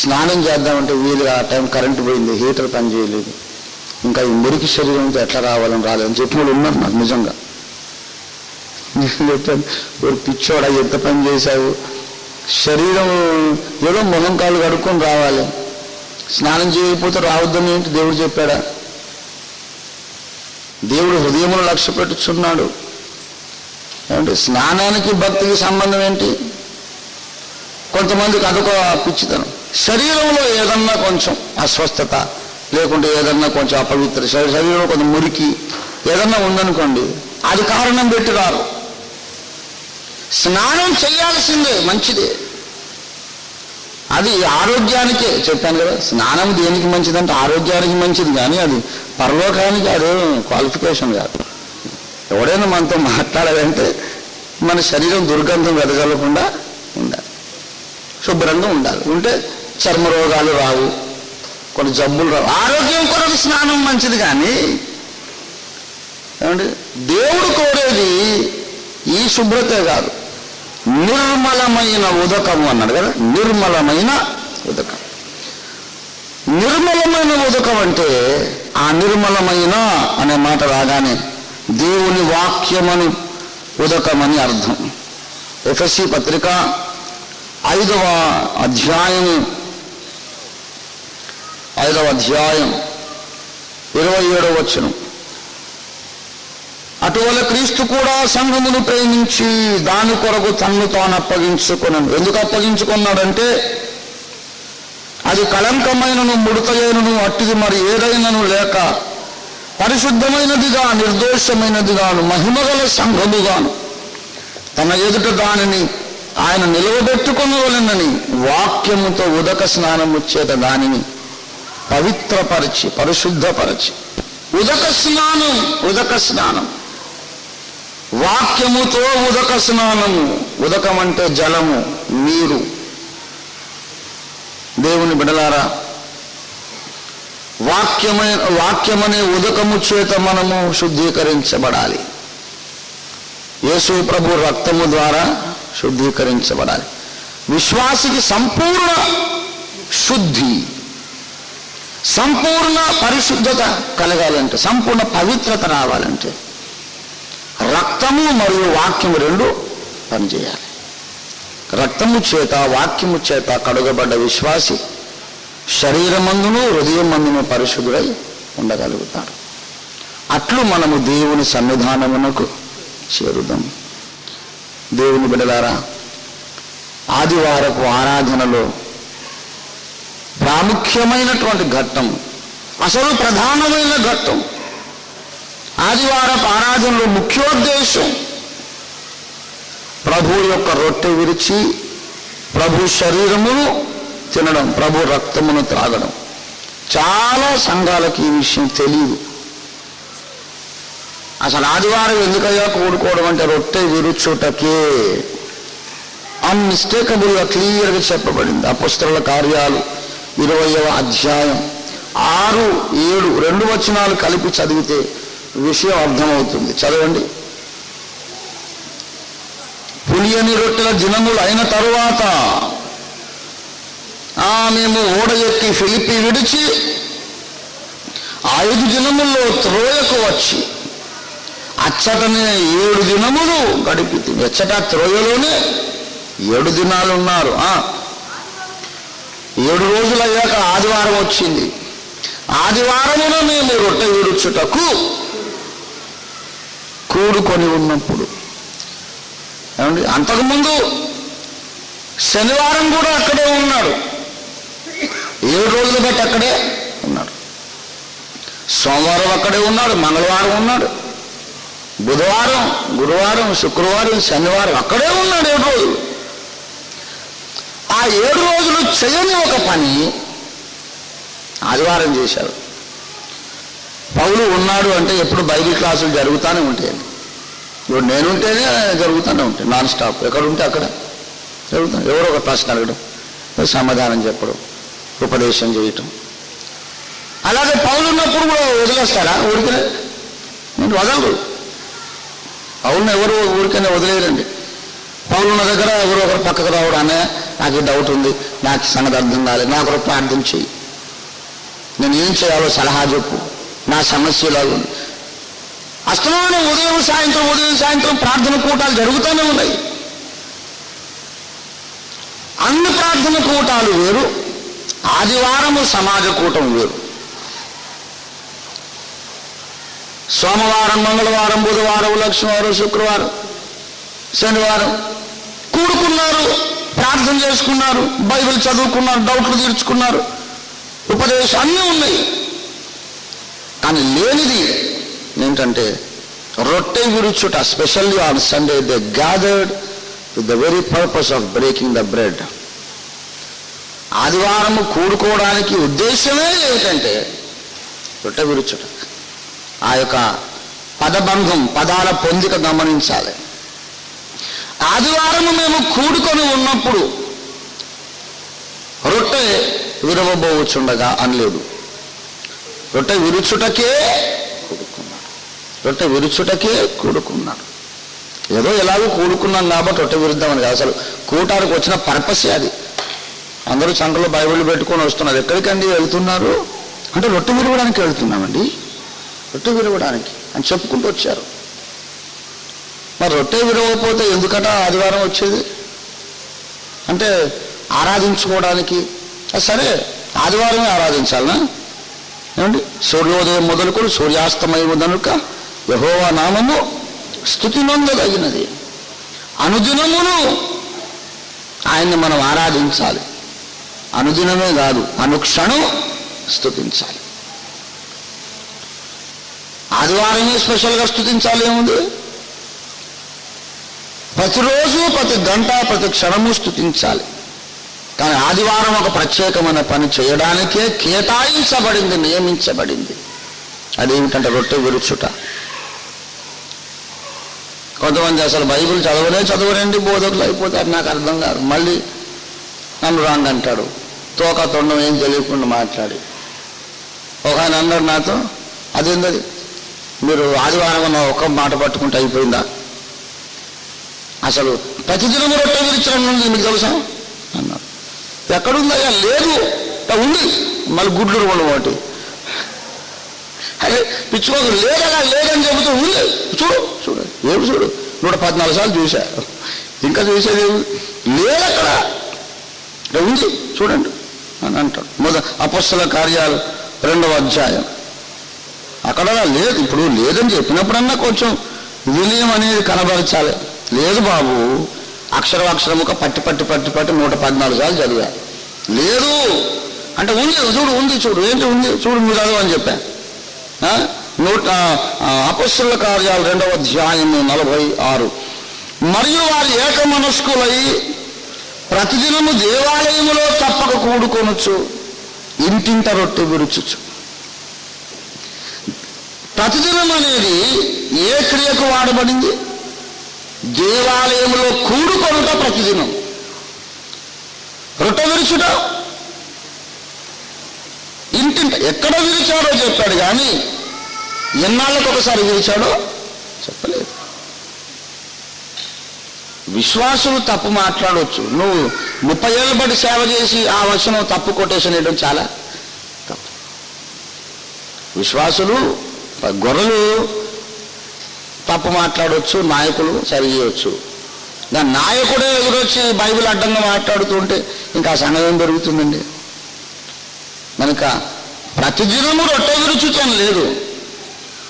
స్నానం చేద్దామంటే వీలు, ఆ టైం కరెంటు పోయింది, హీటర్ పని చేయలేదు, ఇంకా ఈ మురికి శరీరంతో ఎట్లా రావాలని రాలేదని చెప్పిన వాళ్ళు ఉన్నారు నాకు. నిజంగా నేను చెప్పాను, ఒక పిచ్చోడా ఎంత పని చేశావు, శరీరం ఏదో మొహం కాళ్ళు కడుక్కొని రావాలి, స్నానం చేయకపోతే రావద్దని ఏంటి దేవుడు చెప్పాడా? దేవుడు హృదయమును లక్ష్య పెట్టుచున్నాడు. ఏమంటే స్నానానికి భక్తికి సంబంధం ఏంటి? కొంతమందికి అదొక పిచ్చితనం. శరీరంలో ఏదన్నా కొంచెం అస్వస్థత, లేకుంటే ఏదన్నా కొంచెం అపవిత్ర, శరీరంలో కొంచెం మురికి ఏదన్నా ఉందనుకోండి, అది కారణం పెట్టి రారు. స్నానం చేయాల్సిందే, మంచిదే. అది ఆరోగ్యానికే చెప్పాను కదా. స్నానం దేనికి మంచిదంటే ఆరోగ్యానికి మంచిది, కానీ అది పరలోకానికి అదే క్వాలిఫికేషన్ కాదు. ఎవడైనా మనతో మాట్లాడాలంటే మన శరీరం దుర్గంధం వెదజల్లకుండా ఉండాలి, శుభ్రంగా ఉండాలి. ఉంటే చర్మ రోగాలు రావు, కొన్ని జబ్బులు రావు. ఆరోగ్యం కొరకు స్నానం మంచిది, కానీ ఏమంటే దేవుడు కోరేది ఈ శుభ్రతే కాదు, నిర్మలమైన ఉదకము అన్నాడు కదా. నిర్మలమైన ఉదకం. నిర్మలమైన ఉదకం అంటే ఆ నిర్మలమైన అనే మాట రాగానే దేవుని వాక్యమని ఉదకమని అర్థం. ఎఫెసీ పత్రిక 5వ అధ్యాయం 27వ వచనం. అటువల క్రీస్తు కూడా సంఘమును ప్రేమించి దాని కొరకు తన్ను తాను అప్పగించుకున్నాడు. ఎందుకు అప్పగించుకున్నాడంటే అది కళంకమైనను ముడతయైనను అట్టిది మరి ఏదైనను లేక పరిశుద్ధమైనదిగా నిర్దోషమైనదిగాను మహిమగల సంఘముగాను తన ఎదుట దానిని ఆయన నిలవబెట్టుకొనవలెనని వాక్యముతో ఉదక స్నానము చేత దానిని పవిత్రపరిచి పరిశుద్ధపరిచి. ఉదక స్నానం వాక్యముతో ఉదక స్నానము. ఉదకం అంటే జలము, నీరు. దేవుని బిడలారా, వాక్యమనే ఉదకము చేత మనము శుద్ధీకరించబడాలి. యేసు ప్రభు రక్తము ద్వారా శుద్ధీకరించబడాలి. విశ్వాసికి సంపూర్ణ శుద్ధి, సంపూర్ణ పరిశుద్ధత కలగాలంటే, సంపూర్ణ పవిత్రత రావాలంటే రక్తము మరియు వాక్యము 2 పనిచేయాలి. రక్తము చేత వాక్యము చేత కడుగబడ్డ విశ్వాసి శరీరమందును హృదయమందును పరిశుద్ధుడై ఉండగలుగుతాడు. అట్లు మనము దేవుని సన్నిధానమునకు చేరుదాం. దేవుని బిడ్డలారా, ఆదివారపు ఆరాధనలో ప్రాముఖ్యమైనటువంటి ఘట్టం, అసలు ప్రధానమైన ఘట్టం, ఆదివారపు ఆరాధనలో ముఖ్యోద్దేశం ప్రభు యొక్క రొట్టె విరిచి ప్రభు శరీరమును తినడం, ప్రభు రక్తమును త్రాగడం. చాలా సంఘాలకి ఈ విషయం తెలియదు. అసలు ఆదివారం ఎందుకయ్యా కూడుకోవడం అంటే రొట్టె విరుచుటకే. అన్మిస్టేకబుల్గా క్లియర్గా చెప్పబడింది. అపొస్తలుల కార్యాలు 20వ అధ్యాయం 6, 7 2 వచనాలు కలిపి చదివితే విషయం అర్థమవుతుంది. చదవండి. పులియని రొట్టెల దినములు అయిన తరువాత మేము ఓడ ఎక్కి ఫిలిప్పి విడిచి 5 దినముల్లో త్రోయకు వచ్చి అచ్చటనే 7 దినములు గడిపితే. ఎచ్చట త్రోయలోనే 7 దినాలు ఉన్నారు. 7 రోజులు అయ్యాక ఆదివారం వచ్చింది. ఆదివారమున మేము రొట్టె విరుచుటకు కూడుకొని ఉన్నప్పుడు, ఏమండి, అంతకుముందు శనివారం కూడా అక్కడే ఉన్నాడు. 7 రోజులు బట్టి అక్కడే ఉన్నాడు. సోమవారం అక్కడే ఉన్నాడు, మంగళవారం ఉన్నాడు, బుధవారం, గురువారం, శుక్రవారం, శనివారం అక్కడే ఉన్నాడు 7 రోజులు. ఆ 7 రోజులు చేయని ఒక పని ఆదివారం చేశాడు. పౌలు ఉన్నాడు అంటే ఎప్పుడు బైబిల్ క్లాసులు జరుగుతూనే ఉంటాయండి. ఇప్పుడు నేనుంటేనే జరుగుతూనే ఉంటాయి, నాన్ స్టాప్. ఎక్కడ ఉంటే అక్కడ జరుగుతాను. ఎవరో ఒక ప్రశ్న అడగడం, సమాధానం చెప్పడం, ఉపదేశం చేయటం. అలాగే పౌలు ఉన్నప్పుడు కూడా వదిలేస్తారా? ఊరికనే నేను వదలరు. పౌలుని ఎవరు ఊరికనే వదిలేరండి. పౌలున్న దగ్గర ఎవరో ఒకరు పక్కకు రావడం, అన్నయ్య నాకు డౌట్ ఉంది, నాకు సంగతి అర్థం కాలేదు, నాకు ఒక ప్రార్థన చెయ్యి, నేను ఏం చేయాలో సలహా చెప్పు, నా సమస్యలు ఉంది. అస్తమానం ఉదయం సాయంత్రం ప్రార్థన కూటాలు జరుగుతూనే ఉన్నాయి. అన్ని ప్రార్థన కూటాలు వేరు, ఆదివారము సమాజ కూటం వేరు. సోమవారం, మంగళవారం, బుధవారం, లక్ష్మీవారం, శుక్రవారం, శనివారం కూడుకున్నారు, ప్రార్థన చేసుకున్నారు, బైబిల్ చదువుకున్నారు, డౌట్లు తీర్చుకున్నారు, ఉపదేశం అన్నీ ఉన్నాయి. కానీ లేనిది ఏంటంటే రొట్టె విరుచుట. Specially on Sunday they gathered with the very purpose of breaking the bread. ఆదివారము కూడుకోవడానికి ఉద్దేశమే ఏమిటంటే రొట్టె విరుచుట. ఆ యొక్క పదబంధం, పదాల పొందిక గమనించాలి. ఆదివారము మేము కూడుకొని ఉన్నప్పుడు రొట్టె విరవబోచుండగా అనలేదు. రొట్టె విరుచుటకే కూడుకున్నాడు. రొట్టె విరుచుటకే కూడుకున్నాడు. ఏదో ఎలాగో కూడుకున్నాం కాబట్టి రొట్టె విరుద్దామని కాదు. అసలు కూటానికి వచ్చిన పర్పసే అది. అందరూ చంకలో బైబిల్ పెట్టుకొని వస్తున్నారు. ఎక్కడికండి వెళ్తున్నారు అంటే రొట్టె విరవడానికి వెళ్తున్నామండి, రొట్టె విరవడానికి అని చెప్పుకుంటూ వచ్చారు. మరి రొట్టె విరవకపోతే ఎందుకట ఆదివారం వచ్చేది అంటే ఆరాధించుకోవడానికి. సరే, ఆదివారమే ఆరాధించాలనా? ఏమండి, సూర్యోదయం మొదలుకొని సూర్యాస్తమయం కనుక యెహోవా నామము స్తుతి నొందదగినది. అనుదినమును ఆయన్ని మనం ఆరాధించాలి. అనుదినమే కాదు, అనుక్షణం స్తుతించాలి. ఆదివారమే స్పెషల్గా స్తుతించాలి ఏముంది? ప్రతిరోజు, ప్రతి గంట, ప్రతి క్షణము స్తుతించాలి. కానీ ఆదివారం ఒక ప్రత్యేకమైన పని చేయడానికే కేటాయించబడింది, నియమించబడింది. అదేమిటంటే రొట్టె విరుచుట. కొంతమంది అసలు బైబిల్ చదవరండి, బోధకులు అయిపోతారు. నాకు అర్థం కాదు. మళ్ళీ నన్ను రాండి అంటాడు, తోక తొండం ఏం తెలియకుండా మాట్లాడి. ఒక ఆయన అన్నాడు నాతో, అదేంటది మీరు ఆదివారం అన్న ఒక్క మాట పట్టుకుంటే అయిపోయిందా? అసలు ప్రతిదినము రొట్టె విరుచడం ఉంది మీకు తెలుసా అన్నాడు. ఎక్కడుందయ్యా? లేదు. ఉంది. మళ్ళీ గుడ్లు రెండు ఒకటి. అదే పిచ్చుకోక లేదలా లేదని చెబుతూ ఉంది. చూడు ఏమి చూడు, 114 సార్లు చూశా, ఇంకా చూసేది లేదక్కడ ఉంది చూడండి. అని అంటాడు. అపొస్తలుల కార్యాలు 2వ అధ్యాయం. అక్కడ లేదు, ఇప్పుడు లేదని చెప్పినప్పుడన్నా కొంచెం విలియం అనేది కనబరచాలి. లేదు బాబు, అక్షరముక పట్టి 114 సార్లు చదివా. లేదు అంటే ఉంది చూడు ఏంటి ఉంది చూడు మీరు చదువు అని చెప్పా. అపొస్తలుల కార్యాలు 2వ అధ్యాయం 46. మరియు వారు ఏక మనస్కులై ప్రతిదినము దేవాలయములో తప్పక కూడుకొనొచ్చు, ఇంటింట రొట్టె విరుచుచు. ప్రతిదినం అనేది ఏ క్రియకు వాడబడింది? దేవాలయంలో కూడుకొనుట ప్రతిదినం. రొట్టె విరుచుట ఇంటింట. ఎక్కడ విరిచాడో చెప్పాడు కానీ ఎన్నాళ్ళకు ఒకసారి విరిచాడో చెప్పలేదు. విశ్వాసులు తప్పు మాట్లాడవచ్చు. నువ్వు 30 ఏళ్ళ బట్టి సేవ చేసి ఆ వచనం తప్పు కొటేషన్ వేయడం చాలా తప్పు. విశ్వాసులు గొర్రెలు తప్పు మాట్లాడవచ్చు, నాయకులు సరి చేయవచ్చు. దాని నాయకుడే ఎదురొచ్చి బైబిల్ అడ్డంగా మాట్లాడుతుంటే ఇంకా సంగతి ఏం జరుగుతుందండి? కనుక ప్రతిదినము రొట్టె విరుచుటం లేదు.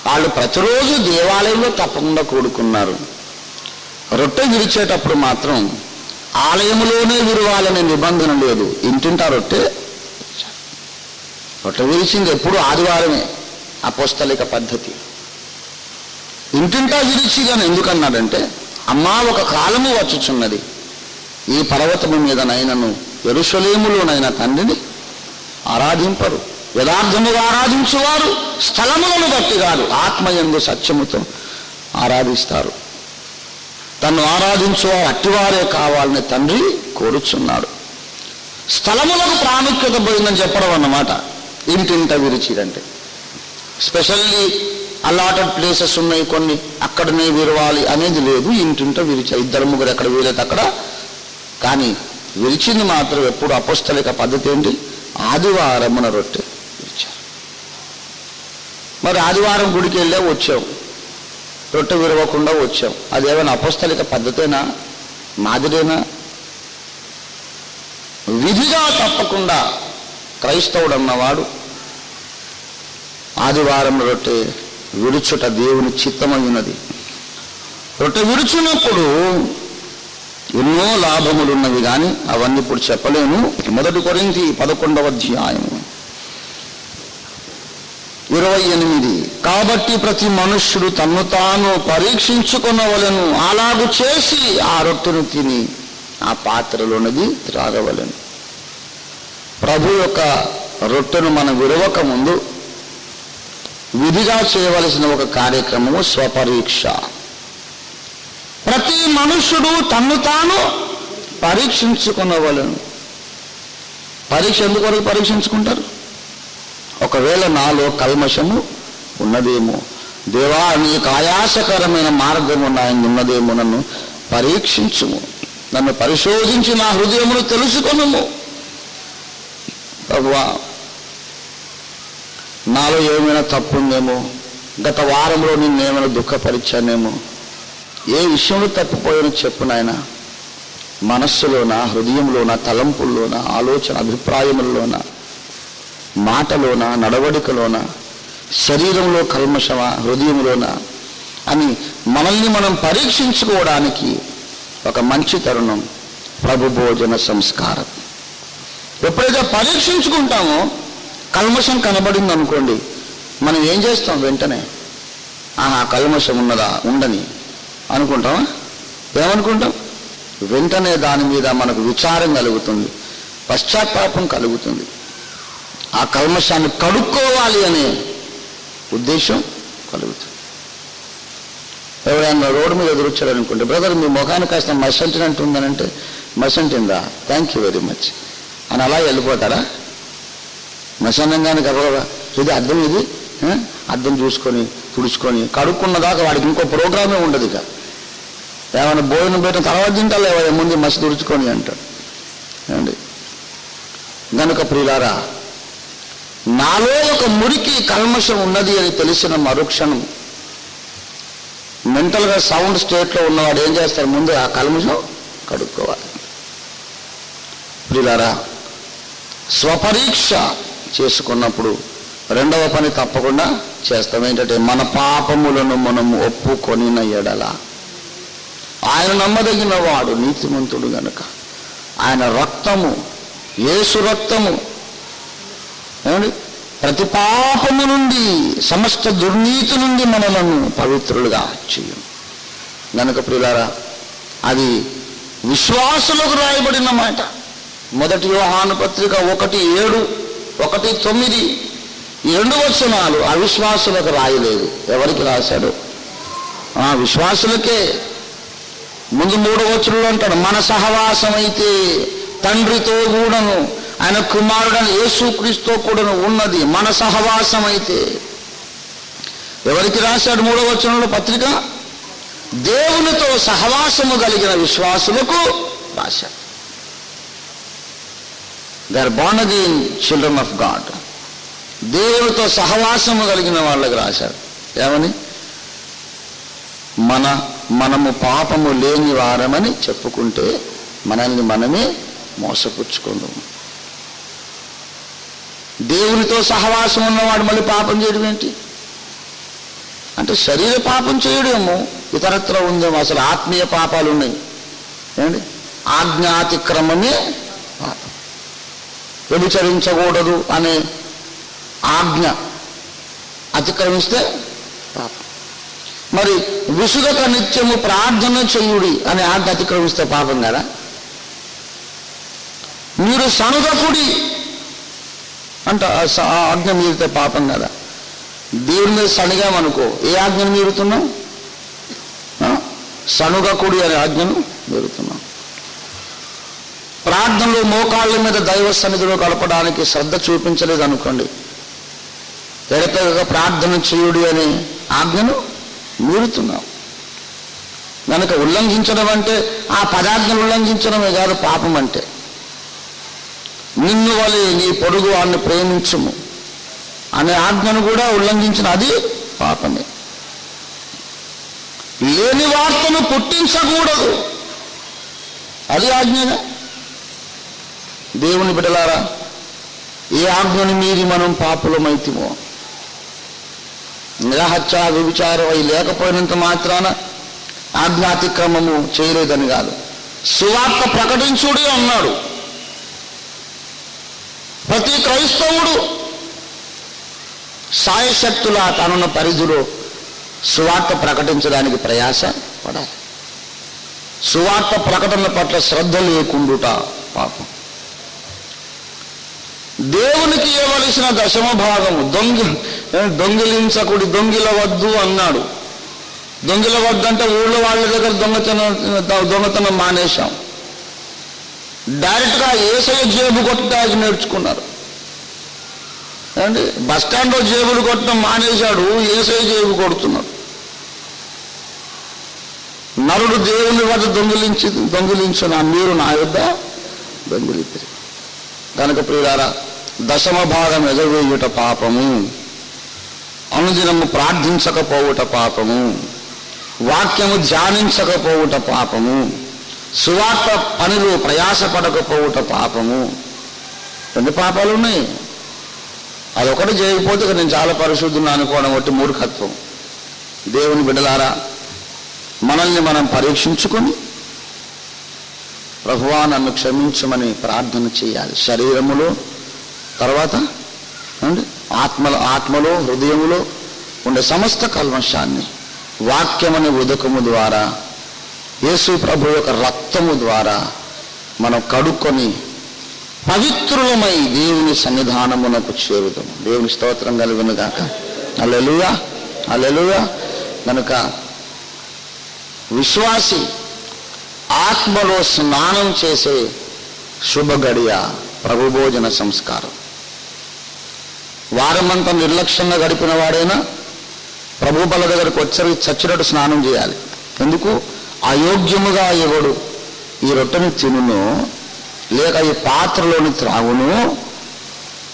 వాళ్ళు ప్రతిరోజు దేవాలయంలో తప్పకుండా కూడుకున్నారు. రొట్టె విరిచేటప్పుడు మాత్రం ఆలయంలోనే విరవాలనే నిబంధన లేదు. ఇంటింటా రొట్టె విరిచింది ఎప్పుడు ఆదివారమే, అపోస్తలిక పద్ధతి. ఇంటింటా విరిచిదని ఎందుకన్నాడంటే, అమ్మా ఒక కాలము వచ్చుచున్నది, ఈ పర్వతము మీదనైనను యెరూషలేములోనైనా తండ్రిని ఆరాధింపరు. యథార్థముగా ఆరాధించువారు స్థలములను బట్టి కాదు, ఆత్మయందు సత్యముతో ఆరాధిస్తారు. తను ఆరాధించువారు అట్టివారే కావాలని తండ్రి కోరుచున్నాడు. స్థలములకు ప్రాముఖ్యత పోయిందని చెప్పడం అన్నమాట. ఇంటింట విరిచిరంటే స్పెషల్లీ అలాటెడ్ ప్లేసెస్ ఉన్నాయి కొన్ని, అక్కడనే విరవాలి అనేది లేదు. ఇంటింట విరిచారు. 2-3 ఎక్కడ వీలైతే అక్కడ. కానీ విరిచింది మాత్రం ఎప్పుడు అపొస్తలిక పద్ధతి ఏంటి? ఆదివారమున రొట్టె విరిచారు. మరి ఆదివారం గుడికి వెళ్ళే వచ్చావు, రొట్టె విరవకుండా వచ్చాం. అదేమైనా అపొస్తలిక పద్ధతేనా? మాదిరేనా? విధిగా తప్పకుండా క్రైస్తవుడు అన్నవాడు ఆదివారం రొట్టె విడుచుట దేవుని చిత్తమైనది. రొట్టె విడుచున్నప్పుడు ఎన్నో లాభములున్నవి కానీ అవన్నీ ఇప్పుడు చెప్పలేను. 1 కొరింథీ 11వ అధ్యాయం 28. కాబట్టి ప్రతి మనుష్యుడు తన్ను తాను పరీక్షించుకొనవలెను, అలాగు చేసి ఆ రొట్టెను తిని ఆ పాత్రలోనిది త్రాగవలెను. ప్రభు యొక్క రొట్టెను మనం విరవక ముందు విధిగా చేయవలసిన ఒక కార్యక్రమము స్వపరీక్ష. ప్రతి మనుష్యుడు తన్ను తాను పరీక్షించుకొనవలెను. పరీక్ష ఎందుకు పరీక్షించుకుంటారు? ఒకవేళ నాలో కల్మషము ఉన్నదేమో, దేవా నీకు ఆయాసకరమైన మార్గము ఉన్నదేమో, నన్ను పరీక్షించుము, నన్ను పరిశోధించి నా హృదయమును తెలుసుకొనుము. ప్రభువా నాలో ఏమైనా తప్పు ఉందేమో, గత వారంలో నిన్నేమైనా దుఃఖపరిచానేమో, ఏ విషయంలో తప్పిపోయానో చెప్పు నాయన. మనస్సులోన, హృదయంలోన, తలంపుల్లోన, ఆలోచన అభిప్రాయముల్లోన, మాటలోన, నడవడికలోన, శరీరంలో కల్మషమా, హృదయంలోన అని మనల్ని మనం పరీక్షించుకోవడానికి ఒక మంచి తరుణం ప్రభు భోజన సంస్కారం. ఎప్పుడైతే పరీక్షించుకుంటామో కల్మషం కనబడింది అనుకోండి, మనం ఏం చేస్తాం? వెంటనే కల్మషం ఉన్నదా, ఉండని అనుకుంటామా? ఏమనుకుంటాం? వెంటనే దాని మీద మనకు విచారం కలుగుతుంది, పశ్చాత్తాపం కలుగుతుంది. ఆ కల్మషాన్ని కడుక్కోవాలి అనే ఉద్దేశం కలుగుతుంది. ఎవరైనా రోడ్డు మీద ఎదురొచ్చాడు అనుకుంటే, బ్రదర్ మీ ముఖానికి కాస్త మసంటినట్టు ఉందనంటే, మసంటిందా, థ్యాంక్ యూ వెరీ మచ్ అని అలా వెళ్ళిపోతాడా? మసన్నంగానే గర్వగా ఇది అర్థం, ఇది అర్థం చూసుకొని తుడుచుకొని కడుక్కున్న దాకా వాడికి ఇంకో ప్రోగ్రామే ఉండదు. ఇక ఏమైనా భోజనం పెట్టిన తర్వాత తింటాలే ముందు మసి తుడుచుకొని అంటాడు. ఏమండి, గనుక ప్రియులారా, నాలో ఒక మురికి కల్మషం ఉన్నది అని తెలిసిన మరుక్షణం మెంటల్గా సౌండ్ స్టేట్లో ఉన్నవాడు ఏం చేస్తారు? ముందు ఆ కల్మషం కడుక్కోవాలి. ప్రియులారా, స్వపరీక్ష చేసుకున్నప్పుడు రెండవ పని తప్పకుండా చేస్తాం. ఏంటంటే మన పాపములను మనం ఒప్పుకొనిన ఎడల ఆయన నమ్మదగిన వాడు, నీతిమంతుడు గనుక ఆయన రక్తము, యేసు రక్తము ఏమండి ప్రతి పాపము నుండి, సమస్త దుర్నీతి నుండి మనలను పవిత్రులుగా చేయు గనుక ప్రియులారా, అది విశ్వాసులకు రాయబడిన మాట. మొదటి యోహాను పత్రిక 1:7, 1:9 ఈ 2 వచనాలు అవిశ్వాసులకు రాయలేదు. ఎవరికి రాశాడు? విశ్వాసులకే. ముందు 3వ వచనంలో అంటాడు, మన సహవాసం అయితే తండ్రితో కూడాను ఆయన కుమారుడైన యేసుక్రీస్తుతో కూడాను ఉన్నది. మన సహవాసం అయితే ఎవరికి రాశాడు? 3వ వచనంలో పత్రిక దేవునితో సహవాసము కలిగిన విశ్వాసులకు రాశాడు. They are born again children of God. దేవునితో సహవాసము కలిగిన వాళ్ళకి రాశాడు. ఏమని? మనము పాపము లేని వారమని చెప్పుకుంటే మనల్ని మనమే మోసపుచ్చుకుందాం. దేవునితో సహవాసం ఉన్నవాడు మళ్ళీ పాపం చేయడం ఏంటి? అంటే శరీర పాపం చేయడేమో, ఇతరత్ర ఉందేమో. అసలు ఆత్మీయ పాపాలు ఉన్నాయి. ఏమండి? ఆజ్ఞాతిక్రమమే పాపం. వ్యభిచరించకూడదు అనే ఆజ్ఞ అతిక్రమిస్తే పాపం. మరి విసుగక నిత్యము ప్రార్థన చేయుడి అనే ఆజ్ఞ అతిక్రమిస్తే పాపం కదా. మీరు సనుగకుడి అంట ఆజ్ఞ మీరితే పాపం కదా. దేవుని మీద సనిగామనుకో, ఏ ఆజ్ఞను మీరుతున్నాం? సనుగకుడి అనే ఆజ్ఞను మీరుతున్నాం. ప్రార్థనలో మోకాళ్ళ మీద దైవ సన్నిధిలో గడపడానికి శ్రద్ధ చూపించలేదు అనుకోండి, ఎడతెగక ప్రార్థన చేయుడి అనే ఆజ్ఞను మీరుతున్నాం. కనుక ఉల్లంఘించడం అంటే ఆ పదాజ్ఞను ఉల్లంఘించడమే కాదు పాపం అంటే. నిన్ను వలె నీ పొరుగు వాడిని ప్రేమించుము అనే ఆజ్ఞను కూడా ఉల్లంఘించిన అది పాపమే. లేని వార్తను పుట్టించకూడదు, అది ఆజ్ఞనే. దేవుని బిడ్డలారా, ఏ ఆజ్ఞను మీరి మనం పాపులమైతిమో, నిరహత్య వ్యభిచారం అయి లేకపోయినంత మాత్రాన ఆజ్ఞాతిక్రమము చేయలేదని కాదు. సువార్త ప్రకటించుడే అన్నాడు. ప్రతి క్రైస్తవుడు సాయశక్తుల తనున్న పరిధిలో సువార్త ప్రకటించడానికి ప్రయాస పడాలి. సువార్త ప్రకటన పట్ల శ్రద్ధ లేకుండుట పాపం. దేవునికి ఇవ్వవలసిన 10వ భాగము దొంగిలవద్దు అన్నాడు. దొంగిలవద్దు అంటే ఊళ్ళో వాళ్ళ దగ్గర దొంగతనం మానేశాం. డైరెక్ట్గా యేసయ్య జేబు కొట్టడానికి నేర్చుకున్నారు. ఏమండి? బస్టాండ్లో జేబులు కొట్టడం మానేశాడు, యేసయ్య జేబు కొడుతున్నాడు. నరుడు దేవుని వద్ద దొంగిలించిన మీరు నా యొద్ద దొంగిలిద్దరు. కనుక ప్రియులారా, 10వ భాగం ఎగవేయుట పాపము, అనుదినము ప్రార్థించకపోవుట పాపము, వాక్యము ధ్యానించకపోవుట పాపము, సువార్త పనులు ప్రయాసపడకపోవుట పాపము. 2 పాపాలు ఉన్నాయి. అదొకటి చేయకపోతే నేను చాలా పరిశుద్ధుని అనుకోవడం ఒకటి మూర్ఖత్వం. దేవుని బిడ్డలారా, మనల్ని మనం పరీక్షించుకొని ప్రభువా నన్ను క్షమించమని ప్రార్థన చేయాలి. శరీరములో, తర్వాత ఆత్మలో హృదయములో ఉండే సమస్త కల్మషాన్ని వాక్యమనే ఉదకము ద్వారా, యేసు ప్రభు యొక్క రక్తము ద్వారా మనం కడుక్కొని పవిత్రులమై దేవుని సన్నిధానమునకు చేరుదాం. దేవుని స్తోత్రం కలుగును గాక. హల్లెలూయా, హల్లెలూయా. కనుక విశ్వాసి ఆత్మలో స్నానం చేసే శుభ గడియ ప్రభు భోజన సంస్కారం. వారమంతా నిర్లక్ష్యంగా గడిపిన వాడైనా ప్రభు బల దగ్గరకు వచ్చి చచ్చినట్టు స్నానం చేయాలి. ఎందుకు? అయోగ్యముగా ఎవడు ఈ రొట్టెని తినును లేక ఈ పాత్రలోని త్రాగును,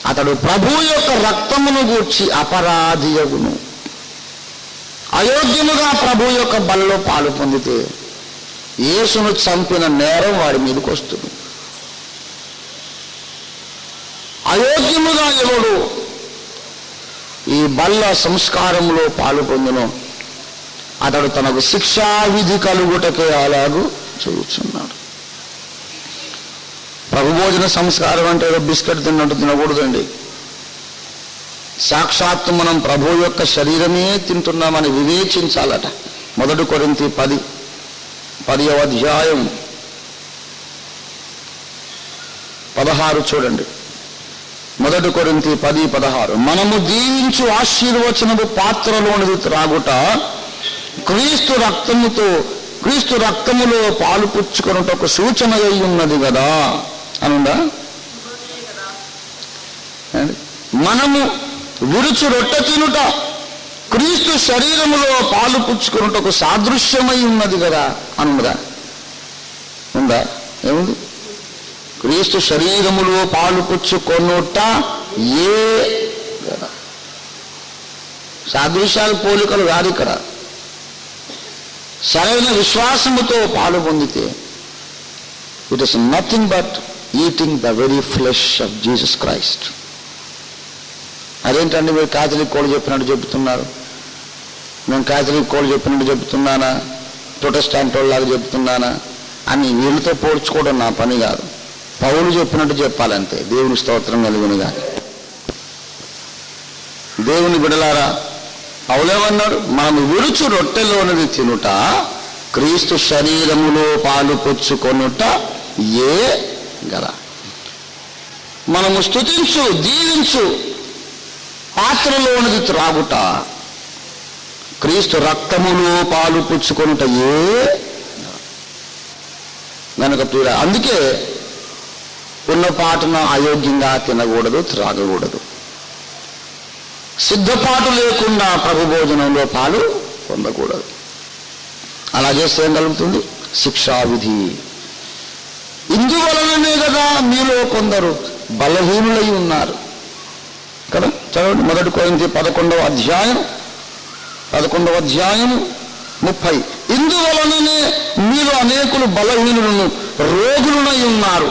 అతడు ప్రభు యొక్క రక్తమును గూర్చి అపరాధియగును. అయోగ్యముగా ప్రభు యొక్క బలలో పాలు పొందితే యేసును చంపిన నేరం వాడి మీదకి వస్తుంది. అయోగ్యముగా ఎవడు ఈ బల్ల సంస్కారములో పాలు పొందును అతడు తనకు శిక్షావిధి కలుగుటకే అలాగూ చూస్తున్నాడు. ప్రభుభోజన సంస్కారం అంటే ఏదో బిస్కెట్ తిన్నట్టు తినకూడదండి. సాక్షాత్తు మనం ప్రభు యొక్క శరీరమే తింటున్నామని వివేచించాలట. 1 కొరింథీ 10వ అధ్యాయం 16 చూడండి. 1 కొరింథీ 10:16 మనము దీవించు ఆశీర్వచనము పాత్రలోనిది త్రాగుట క్రీస్తు రక్తములో పాలు పుచ్చుకొనుట ఒక సూచన అయి ఉన్నది కదా అనుందా. మనము విరుచు రొట్టె తినుట క్రీస్తు శరీరములో పాలు పుచ్చుకొనుటకు సాదృశ్యమై ఉన్నది కదా అనుందా. ఉందా? ఏముంది? క్రీస్తు శరీరములో పాలు పుచ్చుకొనుట ఏ కదా. సాదృశ్యాలు పోలికలు కాదు ఇక్కడ. సరైన విశ్వాసముతో పాలు పొందితే it is nothing but eating the very flesh of Jesus Christ. అదేంటండి మీరు కాథలిక్ కోడ్ చెప్పినట్టు చెబుతున్నారు, నేను కాథలిక్ కోడ్ చెప్పినట్టు చెబుతున్నానా, ప్రొటెస్టాంట్ వాళ్ళలాగా చెబుతున్నానా అని వీళ్ళతో పోల్చుకోవడం నా పని కాదు. పౌలు చెప్పినట్టు చెప్పాలంతే. దేవుని స్తోత్రం కలుగును గాని. దేవుని బిడలారా, పౌలేమన్నాడు? మనము విరుచు రొట్టెలోనిది తినుట క్రీస్తు శరీరములో పాలు పుచ్చుకొనుట ఏ గల. మనము స్తుతించు దీవించు పాత్రలోనిది త్రాగుట క్రీస్తు రక్తములో పాలు పుచ్చుకొనుట ఏ గనక ప్రియుడా, అందుకే ఉన్న పాటున అయోగ్యంగా తినకూడదు, త్రాగకూడదు. సిద్ధపాటు లేకుండా ప్రభు భోజనంలో పాలు పొందకూడదు. అలా చేస్తే ఏం కలుగుతుంది? శిక్షావిధి. ఇందువలననే కదా మీలో కొందరు బలహీనులై ఉన్నారు కదా. చదవండి 1 కొరింథీ 11వ అధ్యాయం 30. ఇందువలననే మీరు అనేకులు బలహీనులను రోగులునై ఉన్నారు.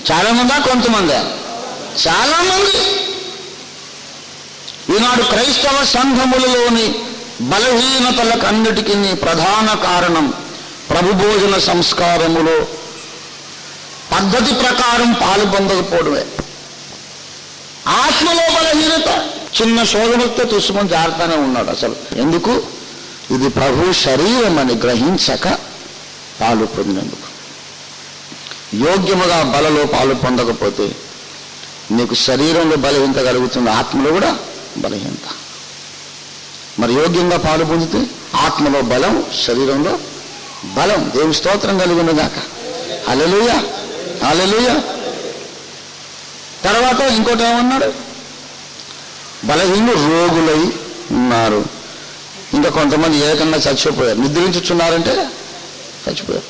చాలామందా కొంతమంది? చాలామంది. ఈనాడు క్రైస్తవ సంఘములలోని బలహీనతలకు అన్నిటికీ ప్రధాన కారణం ప్రభుభోజన సంస్కారములో పద్ధతి ప్రకారం పాలు పొందకపోవడమే. ఆత్మలో బలహీనత. చిన్న శోధనతో తుసుకొని జారుతానే ఉన్నాడు. అసలు ఎందుకు? ఇది ప్రభు శరీరం అని గ్రహించక పాలు పొందినందుకు. యోగ్యముగా బలలో పాలు పొందకపోతే నీకు శరీరంలో బలహీనత కలుగుతుంది, ఆత్మలో కూడా బలహీనత. మరి యోగ్యంగా పాలు పొందితే ఆత్మలో బలం, శరీరంలో బలం. దేవుని స్తోత్రం కలుగును గాక. హల్లెలూయా, హల్లెలూయా. తర్వాత ఇంకోటి ఏమన్నాడు? బలహీనులు రోగులై ఉన్నారు. ఇంకా కొంతమంది ఏకంగా చచ్చిపోయారు. నిద్రించుచున్నారంటే చచ్చిపోయారు.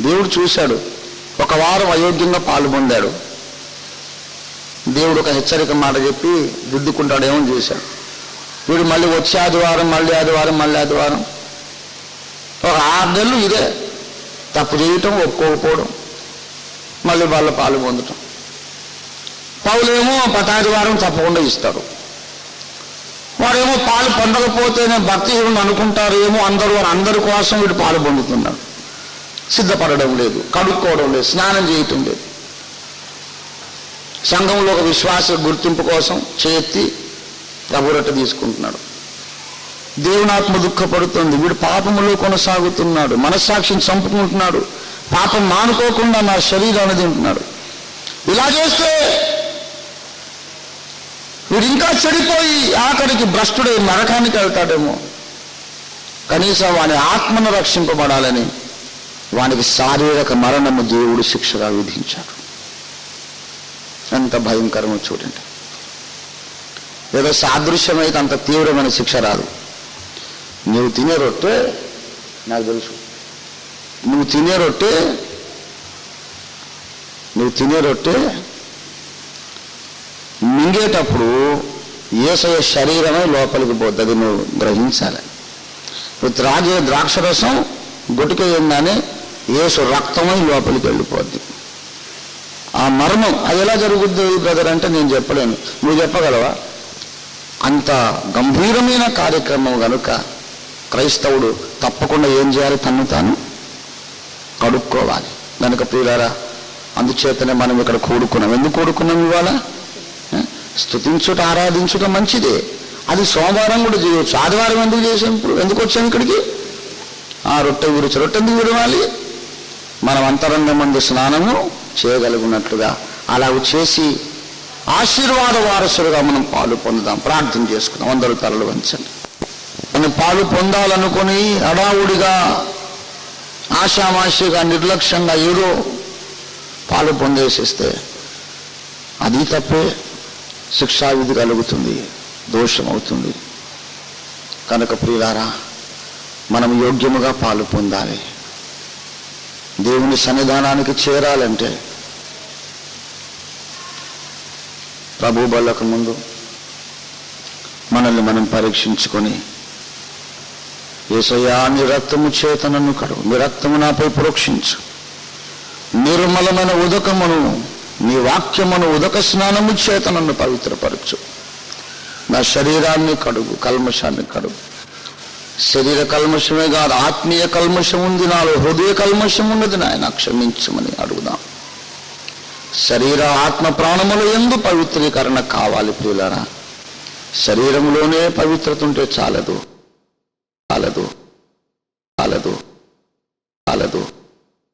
దేవుడు చూశాడు. 1 వారం అయోగ్యంగా పాలు పొందాడు. దేవుడు ఒక హెచ్చరిక మాట చెప్పి దిద్దుకుంటాడేమో చూశాడు. వీడు మళ్ళీ వచ్చే ఆదివారం, మళ్ళీ ఆదివారం ఒక 6 నెలలు ఇదే తప్పు చేయటం, ఒప్పుకోకపోవడం, మళ్ళీ వాళ్ళ పాలు పొందటం. పౌలేమో ఆదివారం తప్పకుండా ఇస్తాడు. వాడేమో పాలు పొందకపోతేనే భక్తిహీనుడు అనుకుంటారు ఏమో అందరి కోసం వీడు పాలు పొందుతున్నాడు. సిద్ధపడడం లేదు, కడుక్కోవడం లేదు, స్నానం చేయటం లేదు. సంఘంలో ఒక విశ్వాస గుర్తింపు కోసం చేతి ప్రభురట్ట తీసుకుంటున్నాడు. దేవుని ఆత్మ దుఃఖపడుతుంది. వీడు పాపములో కొనసాగుతున్నాడు, మనస్సాక్షిని చంపుకుంటున్నాడు, పాపం మానుకోకుండా నా శరీరాన్ని తింటున్నాడు. ఇలా చేస్తే వీడు ఇంకా చెడిపోయి ఆఖరికి భ్రష్టుడై నరకానికి వెళ్తాడేమో. కనీసం వాని ఆత్మను రక్షింపబడాలని వానికి శారీరక మరణము దేవుడు శిక్షగా విధించాడు. ఎంత భయంకరమో చూడండి. ఏదో సాదృశ్యమైతే అంత తీవ్రమైన శిక్ష రాదు. నువ్వు తినే రొట్టె నాకు తెలుసు. నువ్వు తినే రొట్టె మింగేటప్పుడు యేసయ్య శరీరమే లోపలికి పోతుంది, నువ్వు గ్రహించాలి. నువ్వు త్రాగే ద్రాక్షరసం గుటికేయంగానే యేసు రక్తమై లోపలికి వెళ్ళిపోద్ది. ఆ మర్మం అది ఎలా జరుగుద్ది బ్రదర్ అంటే నేను చెప్పలేను, నువ్వు చెప్పగలవా? అంత గంభీరమైన కార్యక్రమం కనుక క్రైస్తవుడు తప్పకుండా ఏం చేయాలి? తన్ను తాను కడుక్కోవాలి. కనుక ప్రియులారా, అందుచేతనే మనం ఇక్కడ కూడుకున్నాం. ఎందుకు కూడుకున్నాం? ఇవాళ స్తుతించుట ఆరాధించుట మంచిదే, అది సోమవారం కూడా చేయవచ్చు. ఆదివారం ఎందుకు చేసాం? ఇప్పుడు ఎందుకు వచ్చాం ఇక్కడికి? రొట్టె విరుచు. రొట్టె ఎందుకు విడవాలి? మనం అంతరంగమందు స్నానము చేయగలిగినట్లుగా అలా చేసి ఆశీర్వాద వారసులుగా మనం పాలు పొందుదాం. ప్రార్థన చేసుకుందాం. అందరూ తలలు వంచండి. మనం పాలు పొందాలనుకుని హడావుడిగా ఆషామాషిగా నిర్లక్ష్యంగా ఏదో పాలు పొందేసేస్తే అది తప్పే, శిక్షావిధి కలుగుతుంది, దోషం అవుతుంది. కనుక ప్రియులారా, మనం యోగ్యముగా పాలు పొందాలి. దేవుని సన్నిధానానికి చేరాలంటే ప్రభు బలకు ముందు మనల్ని మనం పరీక్షించుకొని, యేసయ్యా నీ రక్తము చేత నన్ను కడుగు, నీ రక్తము నాపై ప్రోక్షించు, నిర్మలమైన ఉదకమును నీ వాక్యమును ఉదక స్నానము చేత నన్ను పవిత్రపరచు, నా శరీరాన్ని కడుగు, కల్మషాన్ని కడుగు. శరీర కల్మషమే కాదు, ఆత్మీయ కల్మషం ఉంది నాలో, హృదయ కల్మషం ఉన్నది నాయన, క్షమించమని అడుగుదాం. శరీర ఆత్మ ప్రాణముల యందు పవిత్రీకరణ కావాలి ప్రియులారా. శరీరంలోనే పవిత్రత ఉంటే చాలదు చాలదు చాలదు చాలదు.